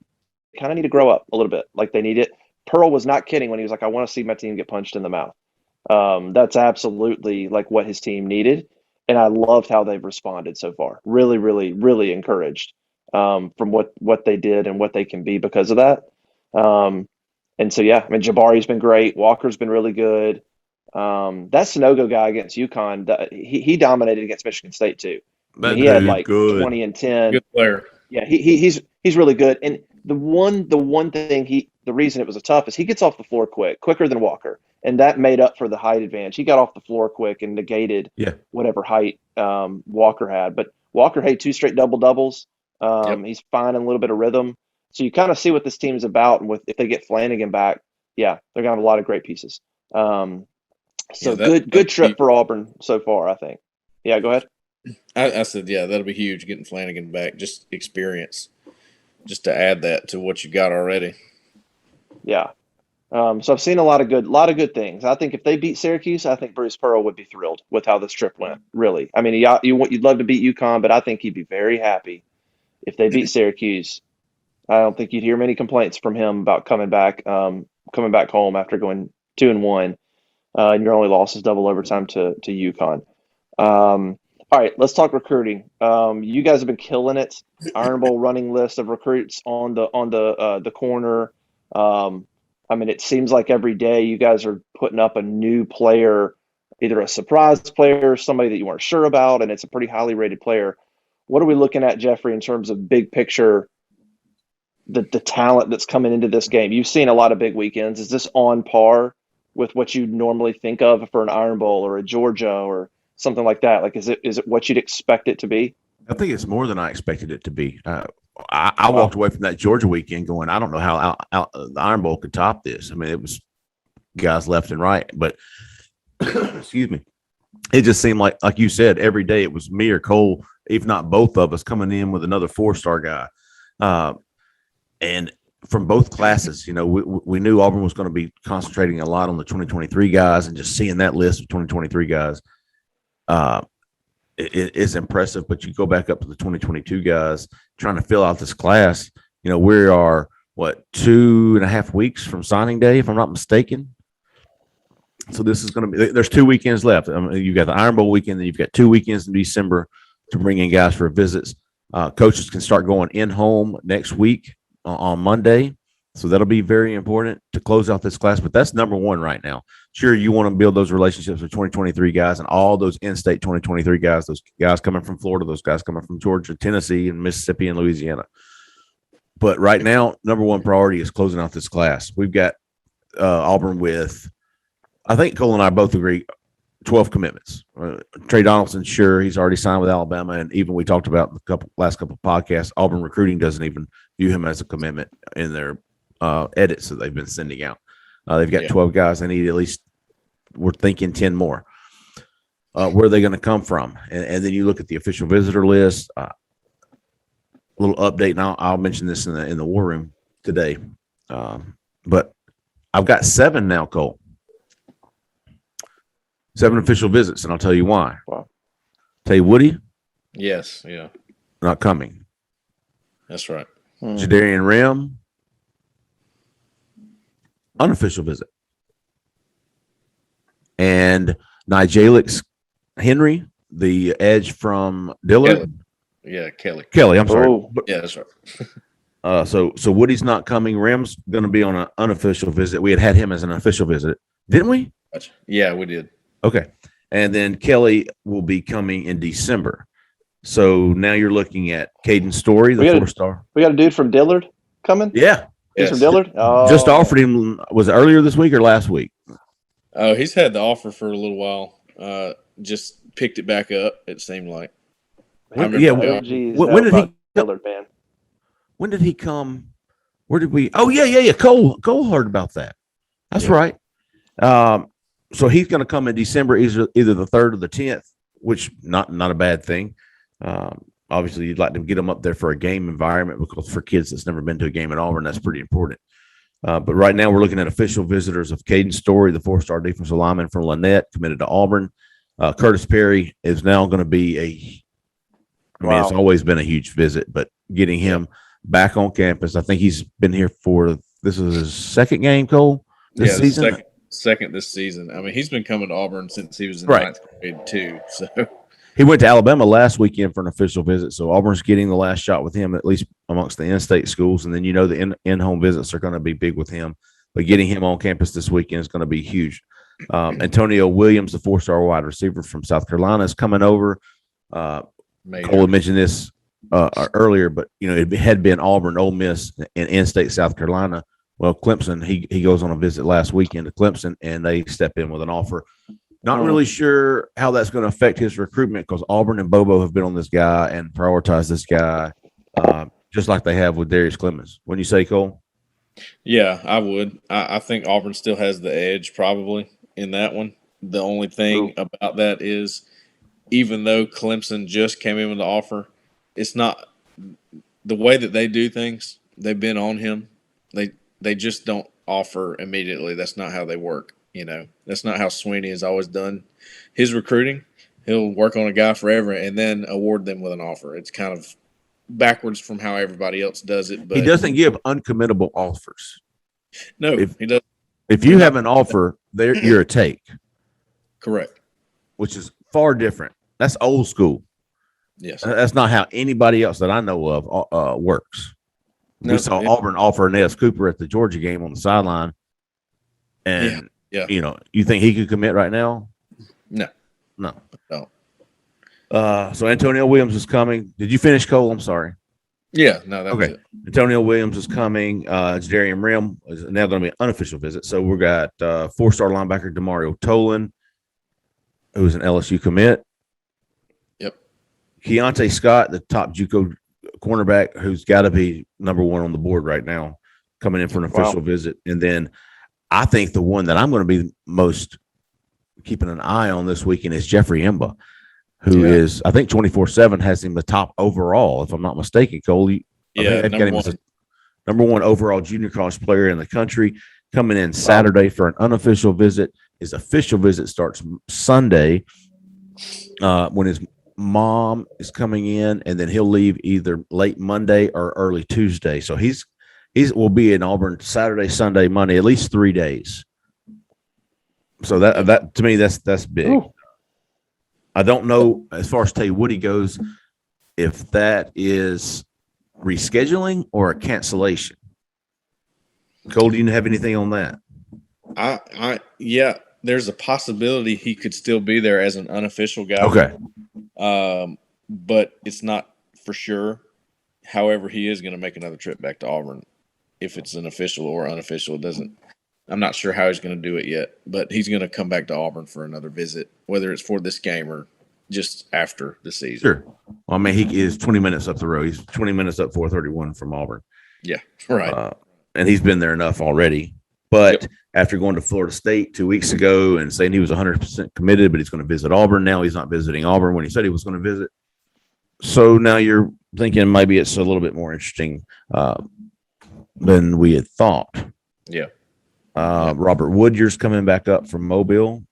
of need to grow up a little bit. Like they need it. Pearl was not kidding when he was like, I want to see my team get punched in the mouth. That's absolutely like what his team needed. And I loved how they've responded so far. Really, really, really encouraged from what they did and what they can be because of that. And so, yeah, I mean, Jabari's been great. Walker's been really good. That Sonogo guy against UConn, he dominated against Michigan State too. He had like good. 20 and 10. Good player. Yeah, he's really good. And the one thing the reason it was a tough is he gets off the floor quicker than Walker. And that made up for the height advantage. He got off the floor quick and negated whatever height Walker had. But Walker had 2 straight double-doubles. He's finding a little bit of rhythm. So you kind of see what this team is about. And if they get Flanagan back, they're going to have a lot of great pieces. Good trip for Auburn so far, I think. Yeah, go ahead. I said, that'll be huge getting Flanagan back. Just experience, just to add that to what you got already. Yeah. So I've seen a lot of good things. I think if they beat Syracuse, I think Bruce Pearl would be thrilled with how this trip went. Really, I mean, you'd love to beat UConn, but I think he'd be very happy if they beat Syracuse. I don't think you'd hear many complaints from him about coming back home after going 2-1, and your only loss is double overtime to UConn. All right, let's talk recruiting. You guys have been killing it. Iron Bowl running list of recruits on the corner. I mean, it seems like every day you guys are putting up a new player, either a surprise player, somebody that you weren't sure about, and it's a pretty highly rated player. What are we looking at, Jeffrey, in terms of big picture, the talent that's coming into this game? You've seen a lot of big weekends. Is this on par with what you normally think of for an Iron Bowl or a Georgia or something like that? Like, is it what you'd expect it to be? I think it's more than I expected it to be. I walked away from that Georgia weekend going, I don't know how the Iron Bowl could top this. I mean, it was guys left and right, but excuse me, it just seemed like you said, every day it was me or Cole, if not both of us, coming in with another 4-star guy. And from both classes, we knew Auburn was going to be concentrating a lot on the 2023 guys, and just seeing that list of 2023 guys, it is impressive. But you go back up to the 2022 guys trying to fill out this class. We are 2.5 weeks from signing day, if I'm not mistaken. So this is going to be. There's 2 weekends left. You've got the Iron Bowl weekend, then you've got 2 weekends in December to bring in guys for visits. Coaches can start going in home next week on Monday. So that'll be very important to close out this class. But that's number one right now. Sure, you want to build those relationships with 2023 guys and all those in-state 2023 guys, those guys coming from Florida, those guys coming from Georgia, Tennessee, and Mississippi and Louisiana. But right now, number one priority is closing out this class. We've got Auburn with, I think Cole and I both agree, 12 commitments. Trey Donaldson, sure, he's already signed with Alabama, and even we talked about last couple of podcasts, Auburn recruiting doesn't even view him as a commitment in their edits that they've been sending out. They've got 12 guys. They need at least, we're thinking 10 more. Where are they going to come from? And then you look at the official visitor list. A little update, and I'll mention this in the war room today. But I've got 7 now, Cole. 7 official visits, and I'll tell you why. Wow. Tell you, Woody? Yes, yeah. Not coming. That's right. Jadarian Rim, unofficial visit. And Nigelix Henry, the edge from Dillard. Kelly, I'm sorry. Oh. Yeah, that's right. So Woody's not coming. Rim's going to be on an unofficial visit. We had him as an official visit, didn't we? Gotcha. Yeah, we did. Okay. And then Kelly will be coming in December. So now you're looking at Caden Story, the 4-star. We got a dude from Dillard coming? Yeah. He's from Dillard? Oh. Just offered him, was it earlier this week or last week? Oh, he's had the offer for a little while. Just picked it back up, it seemed like. Yeah. When did he Dillard, man? When did he come? Where did we? Oh, yeah. Cole heard about that. That's right. So he's going to come in December, either the 3rd or the 10th, which not a bad thing. Obviously, you'd like to get them up there for a game environment, because for kids that's never been to a game at Auburn, that's pretty important. But right now, we're looking at official visitors of Caden Story, the 4-star defensive lineman from Lynette, committed to Auburn. Curtis Perry is now going to be it's always been a huge visit, but getting him back on campus, I think he's been here this is his second game, Cole, this season. Second this season. I mean, he's been coming to Auburn since he was in 9th grade too. So he went to Alabama last weekend for an official visit. So Auburn's getting the last shot with him, at least amongst the in-state schools. And then the in-home visits are going to be big with him. But getting him on campus this weekend is going to be huge. Antonio Williams, the 4-star wide receiver from South Carolina, is coming over. Cole had mentioned this earlier, but it had been Auburn, Ole Miss, and in-state South Carolina. Well, Clemson, he goes on a visit last weekend to Clemson, and they step in with an offer. Not really sure how that's going to affect his recruitment, because Auburn and Bobo have been on this guy and prioritized this guy, just like they have with Darius Clemens. Wouldn't you say, Cole? Yeah, I would. I think Auburn still has the edge probably in that one. The only thing about that is, even though Clemson just came in with the offer, it's not the way that they do things. They've been on him. They just don't offer immediately. That's not how they work. That's not how Sweeney has always done his recruiting. He'll work on a guy forever and then award them with an offer. It's kind of backwards from how everybody else does it. But he doesn't give uncommittable offers. no, he doesn't. If you have an offer, you're a take. Correct. Which is far different. That's old school. Yes. That's not how anybody else that I know of works. We saw Auburn offer Nez Cooper at the Georgia game on the sideline. And, you think he could commit right now? No. So Antonio Williams is coming. Did you finish, Cole? I'm sorry. Yeah, no, that was it. Antonio Williams is coming. Jadarian Rim is now going to be an unofficial visit. So we got 4-star linebacker Demario Tolan, who's an LSU commit. Yep. Keontae Scott, the top JUCO cornerback, who's got to be number one on the board right now, coming in for an official visit. And then I think the one that I'm going to be most keeping an eye on this weekend is Jeffrey Emba, who is, I think 24/7 has him the top overall, if I'm not mistaken, Cole. Number one overall junior college player in the country, coming in Saturday for an unofficial visit. His official visit starts Sunday when his mom is coming in, and then he'll leave either late Monday or early Tuesday. So he will be in Auburn Saturday, Sunday, Monday, at least 3 days. So that to me, that's big. Ooh. I don't know as far as Tay Woody goes, if that is rescheduling or a cancellation. Cole, do you have anything on that? There's a possibility he could still be there as an unofficial guy. Okay. But it's not for sure. However, he is going to make another trip back to Auburn. If it's an official or unofficial, I'm not sure how he's going to do it yet, but he's going to come back to Auburn for another visit, whether it's for this game or just after the season. Sure. Well, I mean, he is 20 minutes up the road. He's 20 minutes up 431 from Auburn. Yeah, right. And he's been there enough already. But after going to Florida State 2 weeks ago and saying he was 100% committed, but he's going to visit Auburn, now he's not visiting Auburn when he said he was going to visit. So now you're thinking maybe it's a little bit more interesting than we had thought. Yeah. Robert Woodyard's coming back up from Mobile.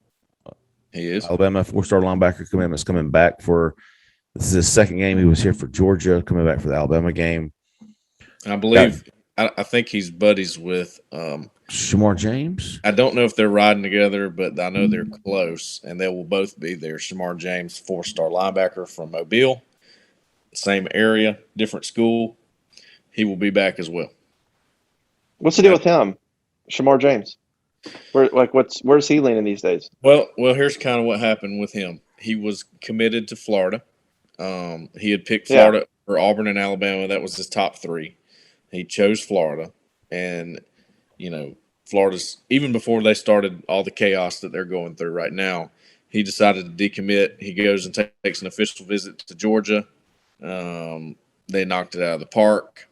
He is. Alabama 4-star linebacker commitment's coming back for – this is his second game. He was here for Georgia, coming back for the Alabama game. I believe I think he's buddies with Shamar James. I don't know if they're riding together, but I know they're close, and they will both be there. Shamar James, 4-star linebacker from Mobile, same area, different school. He will be back as well. What's the deal with him, Shamar James? Where's he leaning these days? Well, here's kind of what happened with him. He was committed to Florida. He had picked Florida for Auburn and Alabama. That was his top three. He chose Florida, and Florida's, even before they started all the chaos that they're going through right now, he decided to decommit. He goes and takes an official visit to Georgia. They knocked it out of the park,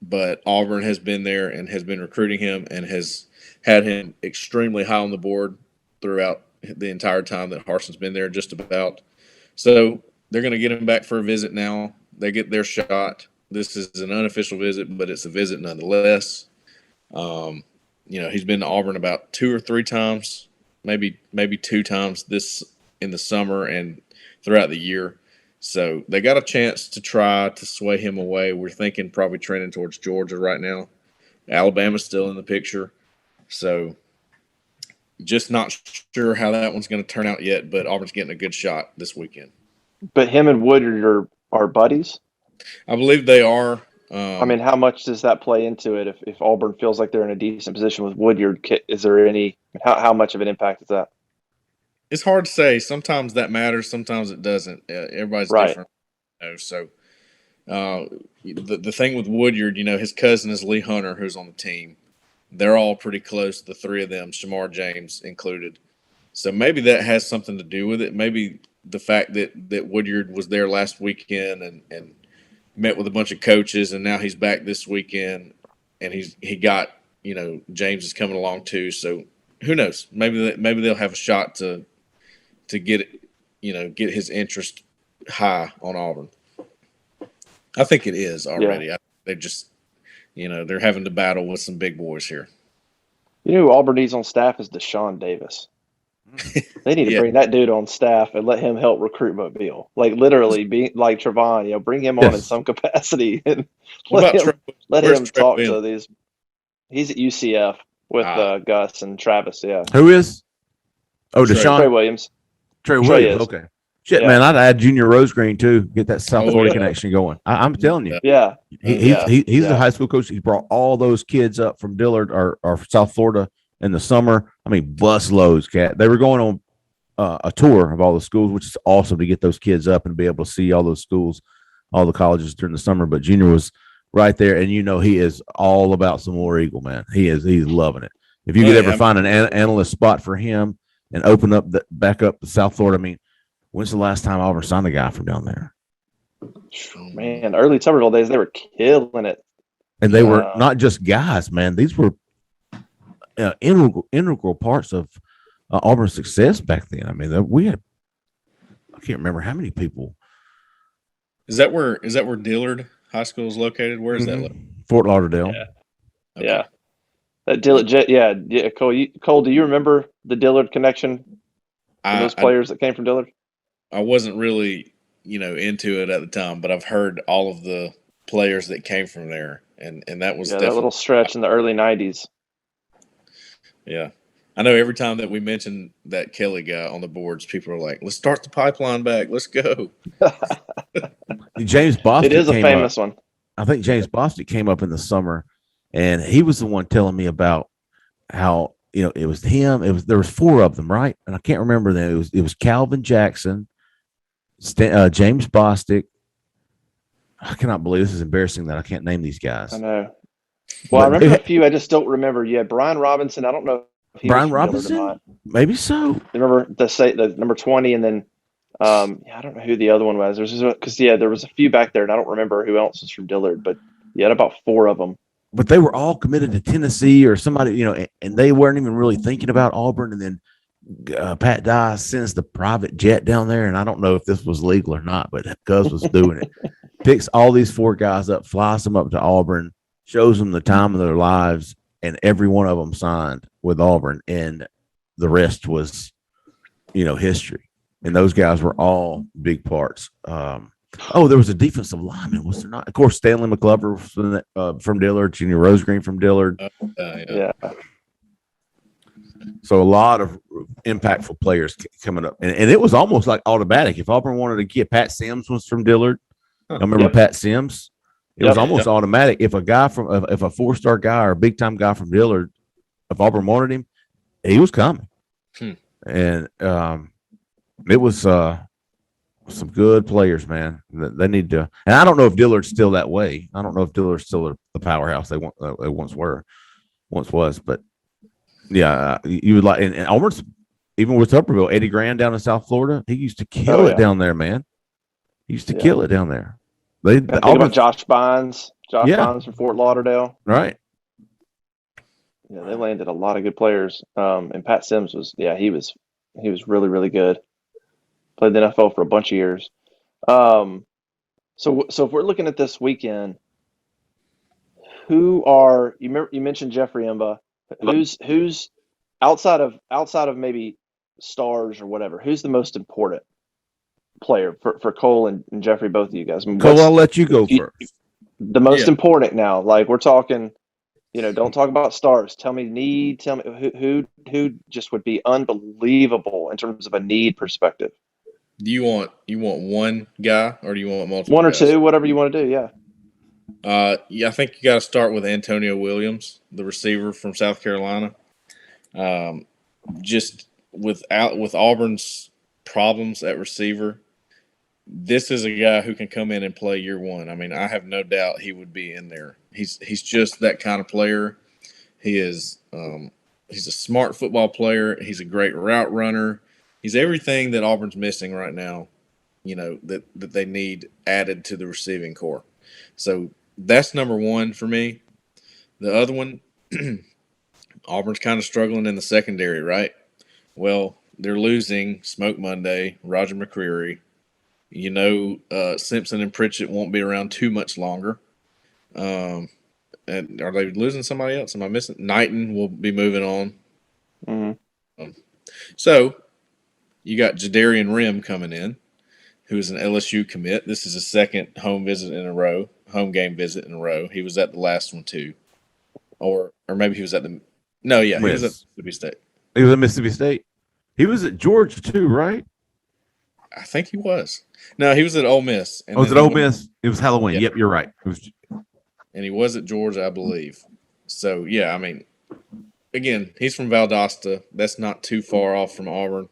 but Auburn has been there and has been recruiting him and has had him extremely high on the board throughout the entire time that Harson's been there, just about. So they're going to get him back for a visit now. They get their shot. This is an unofficial visit, but it's a visit nonetheless. He's been to Auburn about 2 or 3 times, maybe 2 times this in the summer and throughout the year. So they got a chance to try to sway him away. We're thinking probably trending towards Georgia right now. Alabama's still in the picture. So just not sure how that one's going to turn out yet, but Auburn's getting a good shot this weekend. But him and Woodard are buddies? I believe they are. How much does that play into it? If Auburn feels like they're in a decent position with Woodyard, is there how much of an impact is that? It's hard to say. Sometimes that matters. Sometimes it doesn't. Everybody's different. So the thing with Woodyard, his cousin is Lee Hunter, who's on the team. They're all pretty close, the three of them, Shamar James included. So maybe that has something to do with it. Maybe the fact that Woodyard was there last weekend and met with a bunch of coaches, and now he's back this weekend, and he got James is coming along too. So who knows? Maybe they'll have a shot to get it, get his interest high on Auburn. I think it is already. Yeah. They just they're having to battle with some big boys here. Who Auburn needs on staff is Deshaun Davis. They need to Yeah. bring that dude on staff and let him help recruit Mobile. Like literally, be like Trevon. Bring him on in Yes. some capacity and What let about him let where's him Trey talk Williams? to these. He's at UCF with Ah. Gus and Travis. Yeah, Who is? Oh, Trey. Trey Deshaun. Williams. Trey Trey Williams. is. Okay. Shit, Yeah. man, I'd add Junior Rose Green too. Get that South Oh, Florida yeah. connection going. I'm telling you, Yeah, he's yeah. a high school coach. He brought all those kids up from Dillard or South Florida in the summer. I mean, bus loads, cat. They were going on a tour of all the schools, which is awesome to get those kids up and be able to see all those schools, all the colleges during the summer. But Junior was right there, and he is all about some more Eagle, man. He's loving it. If you could ever find an analyst spot for him and open up back up to South Florida, I mean, when's the last time Auburn signed a guy from down there? Man, early Tuberville days, they were killing it. And they were not just guys, man. These were integral parts of Auburn's success back then. I mean, I can't remember how many people. Is that where Dillard High School is located? Where is that? Fort Lauderdale. Yeah. Okay. Yeah. That Dillard, yeah. Cole, do you remember the Dillard connection? Those players that came from Dillard? I wasn't really, into it at the time, but I've heard all of the players that came from there, and that was that little stretch in the early '90s. Yeah, I know. Every time that we mention that Kelly guy on the boards, people are like, "Let's start the pipeline back. Let's go." James Bostic. It is a famous one. I think James Bostic came up in the summer, and he was the one telling me about how it was him. There was 4 of them, right? And I can't remember them. It was Calvin Jackson, James Bostic. I cannot believe this is embarrassing that I can't name these guys. I know. Well, I remember a few. I just don't remember. You had Brian Robinson. I don't know if he Brian was Robinson. Or not. Maybe so. Remember the number 20, and then I don't know who the other one was. There was a few back there, and I don't remember who else was from Dillard, but you had about 4 of them. But they were all committed to Tennessee or somebody, and they weren't even really thinking about Auburn. And then Pat Dye sends the private jet down there, and I don't know if this was legal or not, but Gus was doing it. Picks all these 4 guys up, flies them up to Auburn, shows them the time of their lives, and every one of them signed with Auburn, and the rest was, history. And those guys were all big parts. There was a defensive lineman, was there not? Of course, Stanley McClover from Dillard, Junior Rose Green from Dillard. Yeah. So a lot of impactful players coming up, and it was almost like automatic. If Auburn wanted to get Pat Sims was from Dillard, I remember Pat Sims. It was almost automatic. If a guy if a 4-star guy or a big time guy from Dillard, if Auburn wanted him, he was coming. And it was some good players, man. They need to, and I don't know if Dillard's still that way. I don't know if Dillard's still the powerhouse they once was, but yeah, you would like, and Auburn's, even with Tupperville, Eddie Grand down in South Florida, he used to kill it down there, man. He used to kill it down there. Think about Josh Bynes. Bynes from Fort Lauderdale. Right. Yeah, they landed a lot of good players. And Pat Sims was really, really good. Played the NFL for a bunch of years. So if we're looking at this weekend, you mentioned Jeffrey Emba. Who's outside of maybe stars or whatever, who's the most important player for Cole and Jeffrey, both of you guys? Cole, I'll let you go first. The most important now, like we're talking, don't talk about stars. Tell me who just would be unbelievable in terms of a need perspective. Do you want one guy or do you want multiple? One or guys? 2, whatever you want to do. Yeah. I think you got to start with Antonio Williams, the receiver from South Carolina. Just with Auburn's problems at receiver, this is a guy who can come in and play year one. I mean, I have no doubt he would be in there. He's just that kind of player. He is he's a smart football player. He's a great route runner. He's everything that Auburn's missing right now, that they need added to the receiving core. So that's number one for me. The other one, Auburn's kind of struggling in the secondary, right? Well, they're losing Smoke Monday, Roger McCreary. Simpson and Pritchett won't be around too much longer. And are they losing somebody else? Am I missing? Knighton will be moving on. Mm-hmm. So you got Jadarian Rim coming in, who is an LSU commit. This is his second home game visit in a row. He was at the last one too, or maybe he was at the. No, yeah, he was at Mississippi State. He was at Mississippi State. He was at Georgia too, right? I think he was. No, he was at Ole Miss. And was it Ole Miss? It was Halloween. Yep, you're right. It was. And he was at Georgia, I believe. So yeah, I mean, again, he's from Valdosta. That's not too far off from Auburn.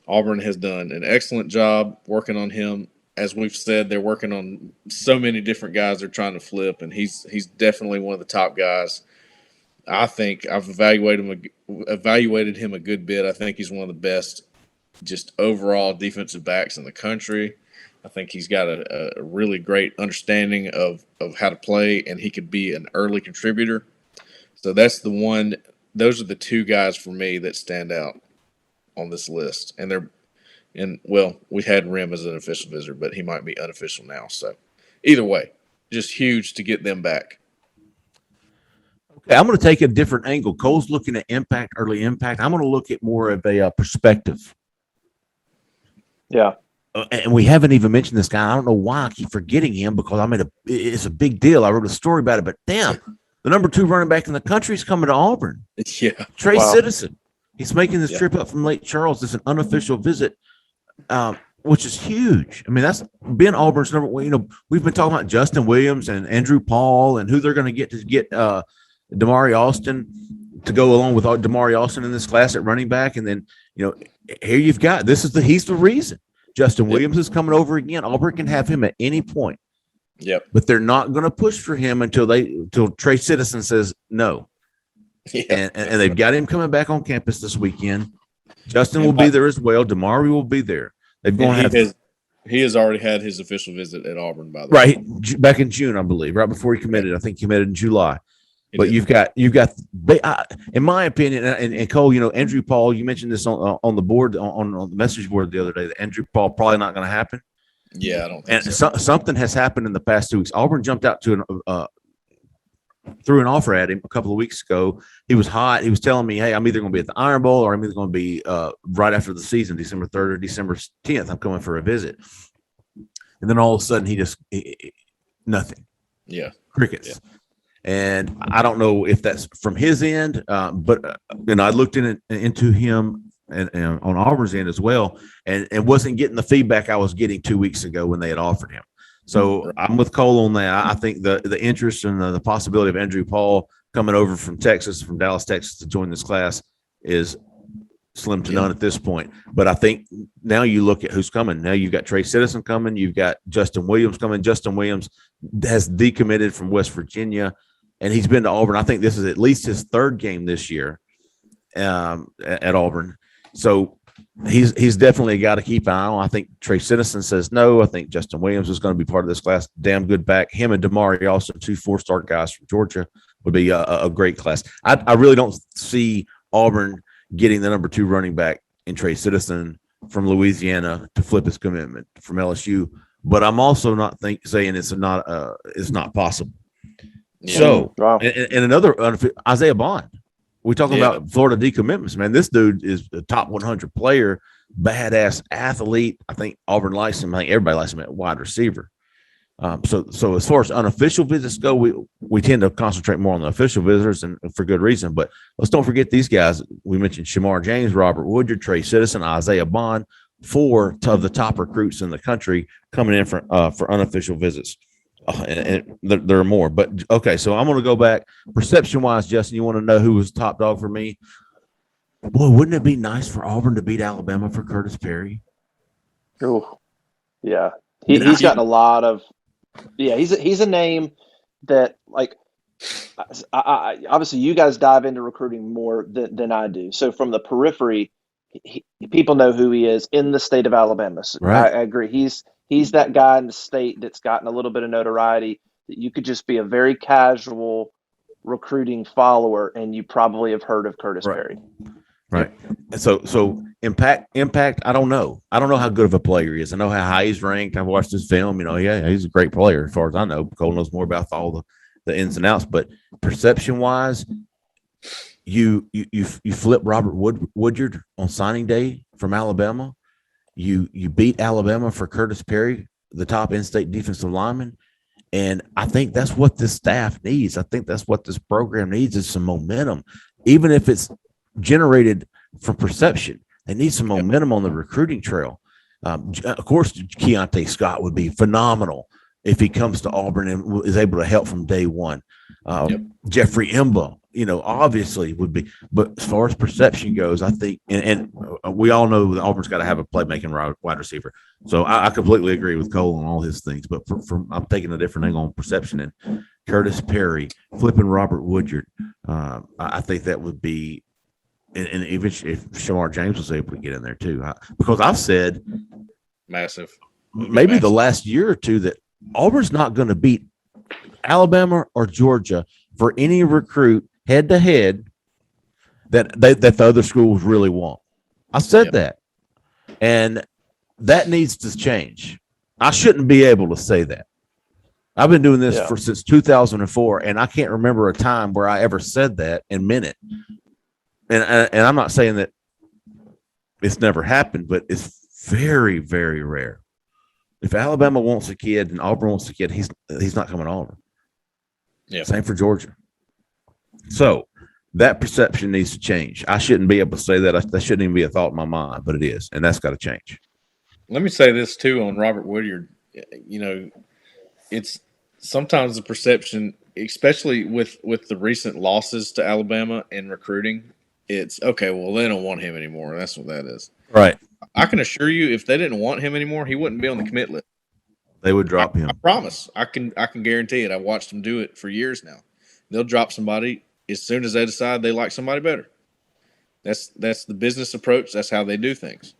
Auburn has done an excellent job working on him. As we've said, they're working on so many different guys they're trying to flip, and he's definitely one of the top guys. I think I've evaluated him a good bit. I think he's one of the best just overall defensive backs in the country. I think he's got a really great understanding of how to play, and he could be an early contributor. So that's the one. Those are the two guys for me that stand out on this list. We had Rim as an official visitor, but he might be unofficial now. So either way, just huge to get them back. Okay, I'm going to take a different angle. Cole's looking at early impact. I'm going to look at more of a perspective. Yeah. And we haven't even mentioned this guy. I don't know why I keep forgetting him because it's a big deal. I wrote a story about it, but damn, the number 2 running back in the country is coming to Auburn. Yeah. Trey Citizen. He's making this trip up from Lake Charles. It's an unofficial visit, which is huge. I mean, that's been Auburn's number one. You know, we've been talking about Justin Williams and Andrew Paul and who they're going to get Damari Austin to go along with Damari Austin in this class at running back. And then, you know, here you've got he's the reason. Justin Williams is coming over again. Auburn can have him at any point. Yep. But they're not going to push for him until Trey Citizen says no. Yeah. And they've got him coming back on campus this weekend. Justin will be there as well. Damari will be there. He has already had his official visit at Auburn, by the way. Right, back in June, I believe, right before he committed. I think he committed in July. But you've got, in my opinion, and Cole, you know, Andrew Paul, you mentioned this on the board, on the message board the other day, that Andrew Paul probably not going to happen. Yeah, I don't think so. Something has happened in the past 2 weeks. Auburn jumped out to threw an offer at him a couple of weeks ago. He was hot. He was telling me, hey, I'm either going to be at the Iron Bowl or I'm either going to be right after the season, December 3rd or December 10th. I'm coming for a visit. And then all of a sudden, nothing. Yeah. Crickets. Yeah. And I don't know if that's from his end, but I looked into him and on Auburn's end as well, and wasn't getting the feedback I was getting 2 weeks ago when they had offered him. So I'm with Cole on that. I think the interest and the possibility of Andrew Paul coming over from Dallas, Texas to join this class is slim to none at this point. But I think now you look at who's coming. Now you've got Trey Citizen coming. You've got Justin Williams coming. Justin Williams has decommitted from West Virginia, and he's been to Auburn. I think this is at least his 3rd game this year at Auburn. So he's definitely a guy to keep an eye on. I think Trey Citizen says no. I think Justin Williams is going to be part of this class. Damn good back. Him and Damari, also 2 4-star guys from Georgia, would be a great class. I really don't see Auburn getting the number 2 running back in Trey Citizen from Louisiana to flip his commitment from LSU. But I'm also not saying it's not possible. Yeah. So, and another Isaiah Bond. We talk about Florida decommitments, man. This dude is a top 100 player, badass athlete. I think Auburn likes him. I think everybody likes him at wide receiver. So as far as unofficial visits go, we tend to concentrate more on the official visitors, and for good reason. But let's don't forget these guys. We mentioned Shamar James, Robert Woodyard, Trey Citizen, Isaiah Bond, 4 of the top recruits in the country coming in for unofficial visits. And there are more, but okay. So I'm going to go back perception-wise. Justin, you want to know who was top dog for me? Boy, wouldn't it be nice for Auburn to beat Alabama for Curtis Perry? Oh, yeah. He's gotten a lot of. Yeah, he's a name that, like, I obviously you guys dive into recruiting more than I do. So from the periphery, people know who he is in the state of Alabama. So right. I agree. He's that guy in the state that's gotten a little bit of notoriety that you could just be a very casual recruiting follower and you probably have heard of Curtis Perry. Right. So impact. I don't know. I don't know how good of a player he is. I know how high he's ranked. I've watched his film. You know, he's a great player as far as I know. Cole knows more about all the ins and outs. But perception wise, You flip Robert Woodyard on signing day from Alabama. You beat Alabama for Curtis Perry, the top in-state defensive lineman. And I think that's what this staff needs. I think that's what this program needs is some momentum, even if it's generated from perception. They need some momentum on the recruiting trail. Of course, Keontae Scott would be phenomenal if he comes to Auburn and is able to help from day one. Jeffrey Imba, obviously would be. But as far as perception goes, I think, and we all know that Auburn's got to have a playmaking wide receiver. So I completely agree with Cole on all his things. But I'm taking a different angle on perception. And Curtis Perry, flipping Robert Woodyard, I think that would be. And even if Shamar James was able to get in there too, because I've said massive, maybe the last year or two that Auburn's not going to beat Alabama or Georgia for any recruit head to head that the other schools really want. I said that, and that needs to change. I shouldn't be able to say that. I've been doing this since 2004, and I can't remember a time where I ever said that and meant it. And I'm not saying that it's never happened, but it's very, very rare. If Alabama wants a kid and Auburn wants a kid, he's not coming to Auburn. Yeah. Same for Georgia. So that perception needs to change. I shouldn't be able to say that. That shouldn't even be a thought in my mind, but it is, and that's got to change. Let me say this too on Robert Woodyard. It's sometimes the perception, especially with the recent losses to Alabama in recruiting. It's okay. Well, they don't want him anymore. That's what that is. Right. I can assure you, if they didn't want him anymore, he wouldn't be on the commit list. They would drop him. I promise. I can guarantee it. I've watched them do it for years now. They'll drop somebody as soon as they decide they like somebody better. That's the business approach. That's how they do things.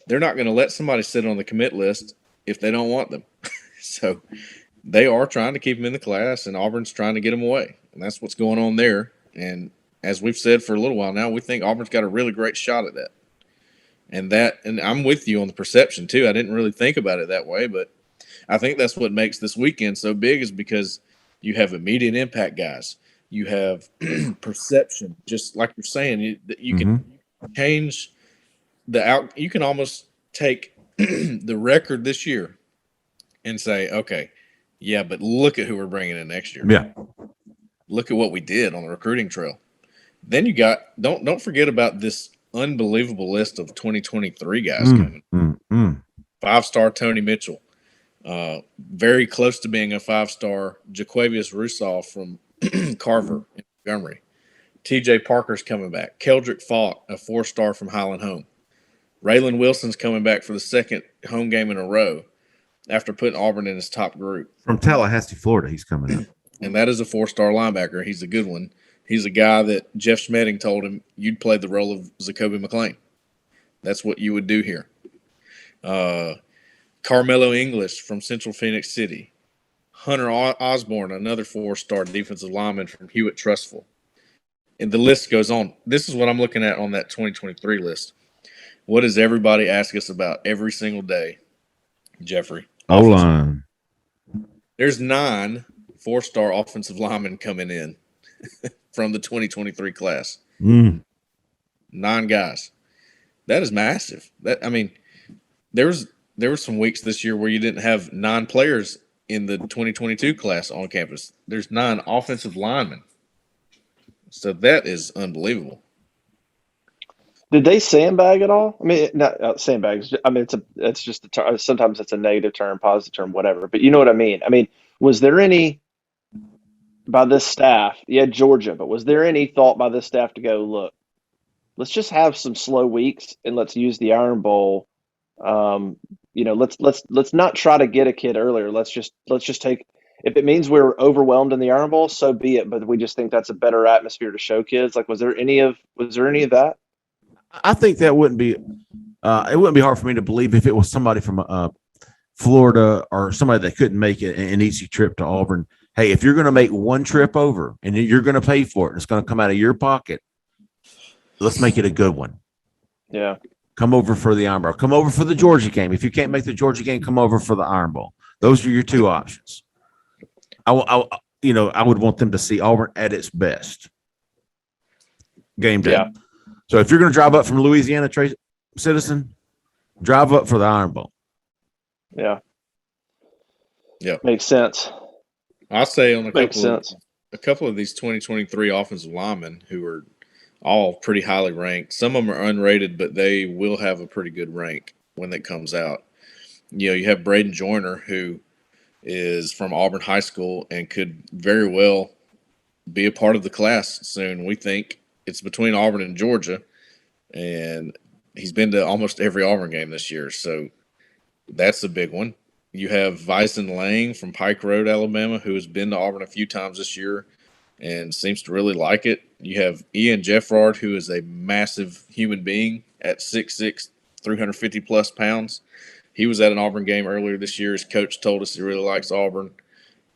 They're not going to let somebody sit on the commit list if they don't want them. So they are trying to keep them in the class, and Auburn's trying to get them away. And that's what's going on there. And as we've said for a little while now, we think Auburn's got a really great shot at that. And I'm with you on the perception too. I didn't really think about it that way, but I think that's what makes this weekend so big is because you have immediate impact guys. You have perception, just like you're saying, you can change the out. You can almost take the record this year and say, okay, yeah, but look at who we're bringing in next year. Yeah. Look at what we did on the recruiting trail. Then you got don't forget about this unbelievable list of 2023 guys coming. 5-star Tony Mitchell, very close to being a 5-star Jaquavius Rousseau from Carver in Montgomery. T.J. Parker's coming back. Keldrick Falk, a 4-star from Highland Home. Raylan Wilson's coming back for the second home game in a row after putting Auburn in his top group. From Tallahassee, Florida, he's coming up. And that is a 4-star linebacker. He's a good one. He's a guy that Jeff Schmedding told him you'd play the role of Zacoby McClain. That's what you would do here. Carmelo English from Central Phoenix City. Hunter Osborne, another 4-star defensive lineman from Hewitt Trustful. And the list goes on. This is what I'm looking at on that 2023 list. What does everybody ask us about every single day, Jeffrey? O-line. There's 9 4-star offensive linemen coming in from the 2023 class. 9 guys. That is massive. There were some weeks this year where you didn't have 9 players in the 2022 class on campus. There's 9 offensive linemen. So that is unbelievable. Did they sandbag at all? I mean, not sandbags. I mean, it's just a term. Sometimes it's a negative term, positive term, whatever. But you know what I mean. I mean, was there any by this staff? You had Georgia, but was there any thought by this staff to go, look, let's just have some slow weeks and let's use the Iron Bowl. Let's not try to get a kid earlier. Let's just take. If it means we're overwhelmed in the Iron Bowl, so be it. But we just think that's a better atmosphere to show kids. Like, was there any of that? I think that wouldn't be. It wouldn't be hard for me to believe if it was somebody from Florida or somebody that couldn't make it an easy trip to Auburn. Hey, if you're going to make one trip over and you're going to pay for it, and it's going to come out of your pocket. Let's make it a good one. Yeah. Come over for the Iron Bowl. Come over for the Georgia game. If you can't make the Georgia game, come over for the Iron Bowl. Those are your 2 options. I would want them to see Auburn at its best. game day. Yeah. So if you're going to drive up from Louisiana, Citizen, drive up for the Iron Bowl. Yeah. Yeah. Makes sense. I'll say on a Makes sense. couple of these 2023 offensive linemen who are all pretty highly ranked. Some of them are unrated, but they will have a pretty good rank when it comes out. You have Braden Joyner, who is from Auburn High School and could very well be a part of the class soon. We think it's between Auburn and Georgia, and he's been to almost every Auburn game this year, so that's a big one. You have Vyson Lang from Pike Road, Alabama, who has been to Auburn a few times this year and seems to really like it. You have Ian Jeffrard, who is a massive human being at 6'6", 350-plus pounds. He was at an Auburn game earlier this year. His coach told us he really likes Auburn.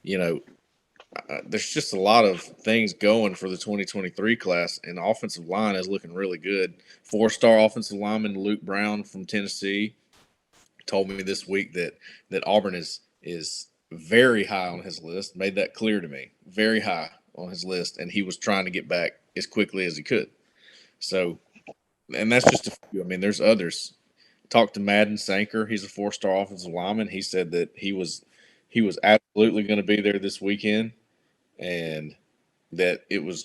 There's just a lot of things going for the 2023 class, and the offensive line is looking really good. 4-star offensive lineman Luke Brown from Tennessee told me this week that Auburn is very high on his list. Made that clear to me. Very high on his list, and he was trying to get back as quickly as he could. So, and that's just a few. I mean, there's others. Talked to Madden Sanker. He's a 4-star offensive lineman. He said that he was absolutely going to be there this weekend, and that it was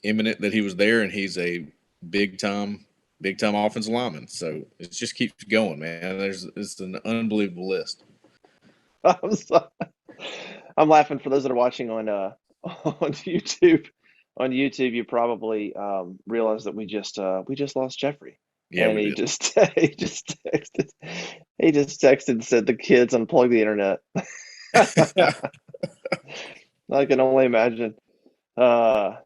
imminent that he was there, and he's a big time offensive lineman. So it just keeps going, man. It's an unbelievable list. I'm laughing for those that are watching on YouTube. On YouTube, you probably realize that we just lost Jeffrey. Yeah, and we he did. just texted and said the kids unplug the internet. I can only imagine the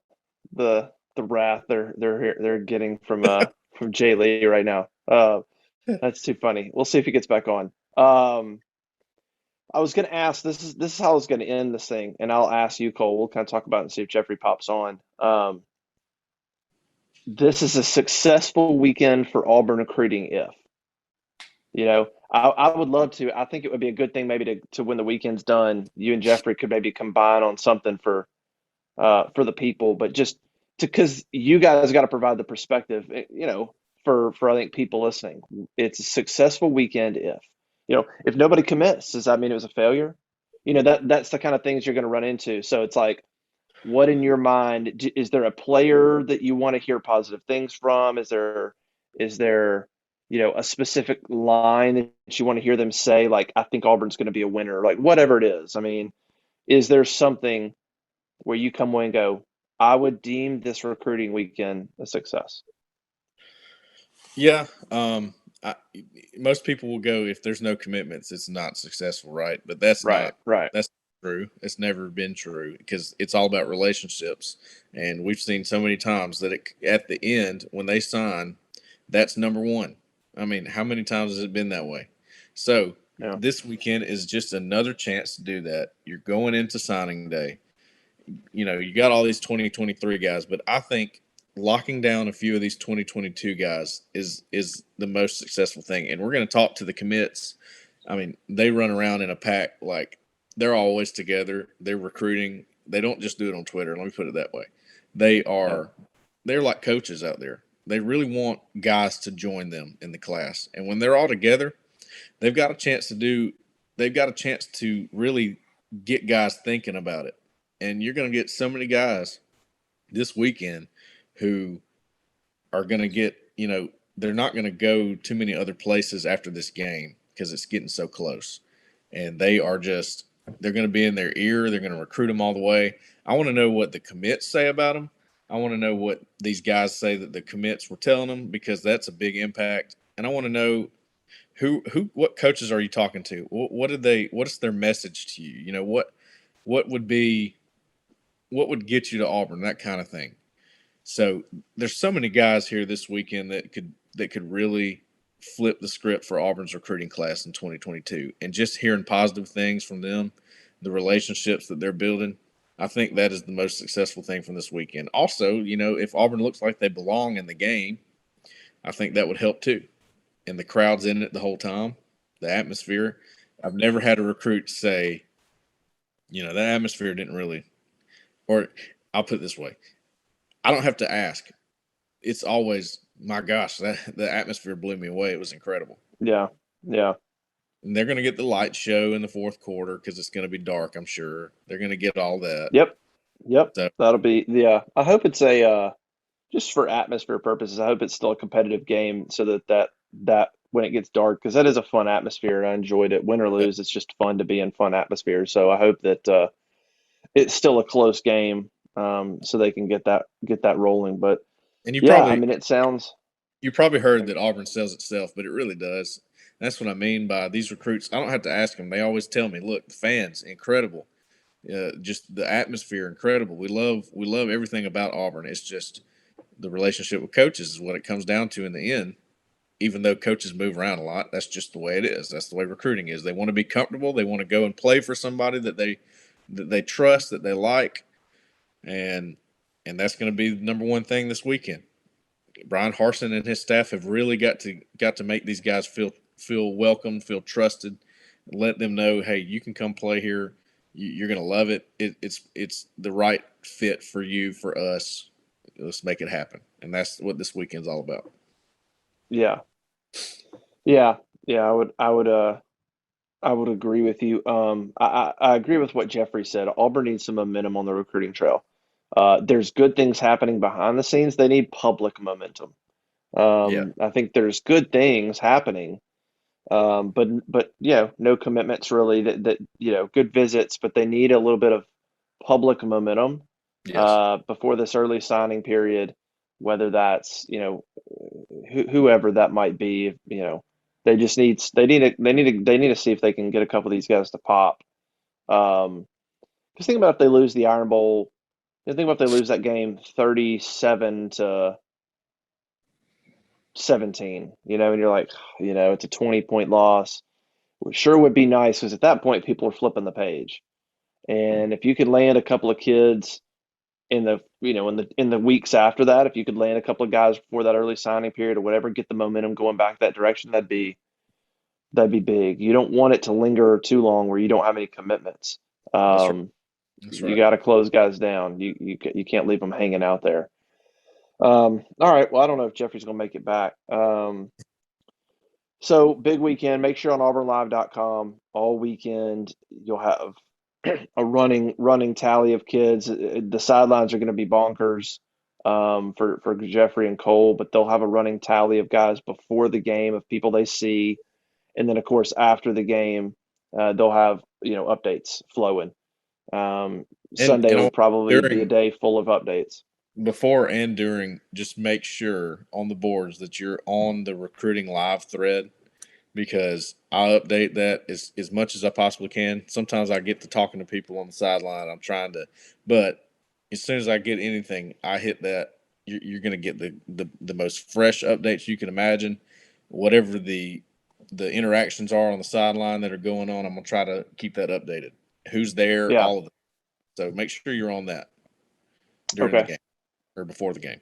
wrath they're getting from Jay Lee right now. That's too funny. We'll see if he gets back on. I was going to ask. This is how I was going to end this thing, and I'll ask you, Cole. We'll kind of talk about it and see if Jeffrey pops on. This is a successful weekend for Auburn recruiting. I would love to. I think it would be a good thing maybe to when the weekend's done, you and Jeffrey could maybe combine on something for the people, but just because you guys got to provide the perspective, for I think people listening. It's a successful weekend if nobody commits, does that mean it was a failure? That's the kind of things you're going to run into. So it's like, what in your mind, is there a player that you want to hear positive things from? Is there a specific line that you want to hear them say, like, I think Auburn's going to be a winner, like whatever it is. I mean, is there something where you come away and go, I would deem this recruiting weekend a success? Yeah. Most people will go, if there's no commitments, it's not successful, right? But that's Right. that's true. It's never been true because it's all about relationships. And we've seen so many times that at the end, when they sign, that's number one. I mean, how many times has it been that way? So Yeah. this weekend is just another chance to do that. You're going into signing day. You got all these 2023 guys, but I think locking down a few of these 2022 guys is the most successful thing. And we're going to talk to the commits. I mean, they run around in a pack, like they're always together. They're recruiting. They don't just do it on Twitter. Let me put it that way. They're like coaches out there. They really want guys to join them in the class. And when they're all together, they've got a chance to really get guys thinking about it. And you're going to get so many guys this weekend who are going to get, they're not going to go too many other places after this game because it's getting so close. And they're going to be in their ear. They're going to recruit them all the way. I want to know what the commits say about them. I want to know what these guys say that the commits were telling them, because that's a big impact. And I want to know what coaches are you talking to? What is their message to you? What would get you to Auburn, that kind of thing. So there's so many guys here this weekend that could really flip the script for Auburn's recruiting class in 2022. And just hearing positive things from them, the relationships that they're building, I think that is the most successful thing from this weekend. Also, if Auburn looks like they belong in the game, I think that would help too. And the crowd's in it the whole time, the atmosphere. I've never had a recruit say, that atmosphere didn't really – or I'll put it this way. I don't have to ask. It's always, my gosh, the atmosphere blew me away. It was incredible. Yeah. And they're going to get the light show in the fourth quarter because it's going to be dark, I'm sure. They're going to get all that. Yep. So, That'll be I hope it's a just for atmosphere purposes. I hope it's still a competitive game so that when it gets dark, because that is a fun atmosphere and I enjoyed it. Win or lose, it's just fun to be in fun atmosphere. So I hope that it's still a close game, so they can get that rolling. But and yeah, I mean, it sounds. you probably heard that Auburn sells itself, but it really does. That's what I mean by these recruits. I don't have to ask them. They always tell me, look, the fans, incredible. Just the atmosphere, incredible. We love everything about Auburn. It's just the relationship with coaches is what it comes down to in the end. Even though coaches move around a lot, that's just the way it is. That's the way recruiting is. They want to be comfortable. They want to go and play for somebody that they trust, that they like, and that's going to be the number one thing this weekend. Brian Harsin and his staff have really got to make these guys feel welcome, feel trusted, let them know, hey, you can come play here. You're going to love it. It's the right fit for you, for us. Let's make it happen, and that's what this weekend's all about. Yeah. I would agree with you. I agree with what Jeffrey said. Auburn needs some momentum on the recruiting trail. There's good things happening behind the scenes. They need public momentum. Yeah, I think there's good things happening, but no commitments really. That good visits, but they need a little bit of public momentum yes, before this early signing period. Whether that's whoever that might be, they need to see if they can get a couple of these guys to pop. Just think about if they lose the Iron Bowl. Think about if they lose that game 37-17. And you're like, it's a 20-point loss. It sure would be nice because at that point people are flipping the page. And if you could land a couple of kids in the in the weeks after that, if you could land a couple of guys before that early signing period or whatever, get the momentum going back that direction, that'd be big. You don't want it to linger too long where you don't have any commitments. that's right. That's You right. got to close guys down. You can't leave them hanging out there. All right. Well, I don't know if Jeffrey's going to make it back. So big weekend. Make sure on auburnlive.com all weekend you'll have a running tally of kids. The sidelines are going to be bonkers for Jeffrey and Cole, but they'll have a running tally of guys before the game of people they see, and then of course after the game they'll have updates flowing. Sunday will probably be a During, day full of updates. before and during, just make sure on the boards that you're on the recruiting live thread, because I'll update that as much as I possibly can. Sometimes I get to talking to people on the sideline. I'm trying to, but as soon as I get anything, I hit that. You're going to get the most fresh updates you can imagine. Whatever the interactions are on the sideline that are going on, I'm going to try to keep that updated. Who's there, Yeah. all of it. So make sure you're on that during the Okay. game or before the game.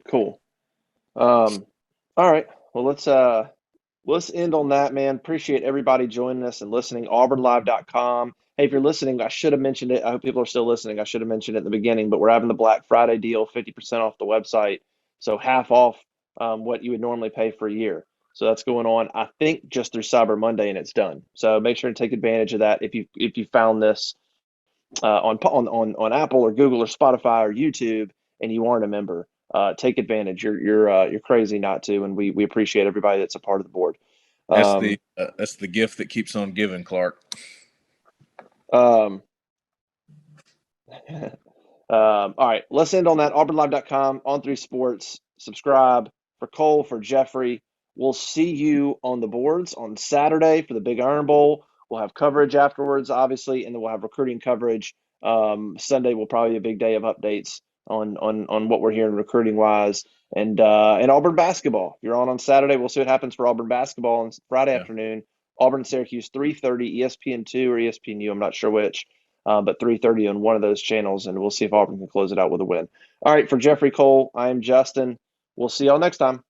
Cool. All right. Well, let's end on that, man. Appreciate everybody joining us and listening. auburnlive.com. Hey, if you're listening, I should have mentioned it. I hope people are still listening. I should have mentioned it in the beginning, but we're having the Black Friday deal, 50% off the website. So half off what you would normally pay for a year. So that's going on, I think, just through Cyber Monday, and it's done. So make sure to take advantage of that if you found this on Apple or Google or Spotify or YouTube and you aren't a member. Take advantage. You're crazy not to, and we appreciate everybody that's a part of the board. That's the gift that keeps on giving, Clark. All right, let's end on that. AuburnLive.com, On3 Sports. Subscribe for Cole, for Jeffrey. We'll see you on the boards on Saturday for the Big Iron Bowl. We'll have coverage afterwards, obviously, and then we'll have recruiting coverage. Sunday will probably be a big day of updates on what we're hearing recruiting wise, and Auburn basketball. If you're on Saturday, we'll see what happens for Auburn basketball on Friday afternoon. Auburn Syracuse 3:30, ESPN2 or ESPNU. I'm not sure which. But 3:30 on one of those channels, and we'll see if Auburn can close it out with a win. All right, for Jeffrey Cole, I am Justin. We'll see y'all next time.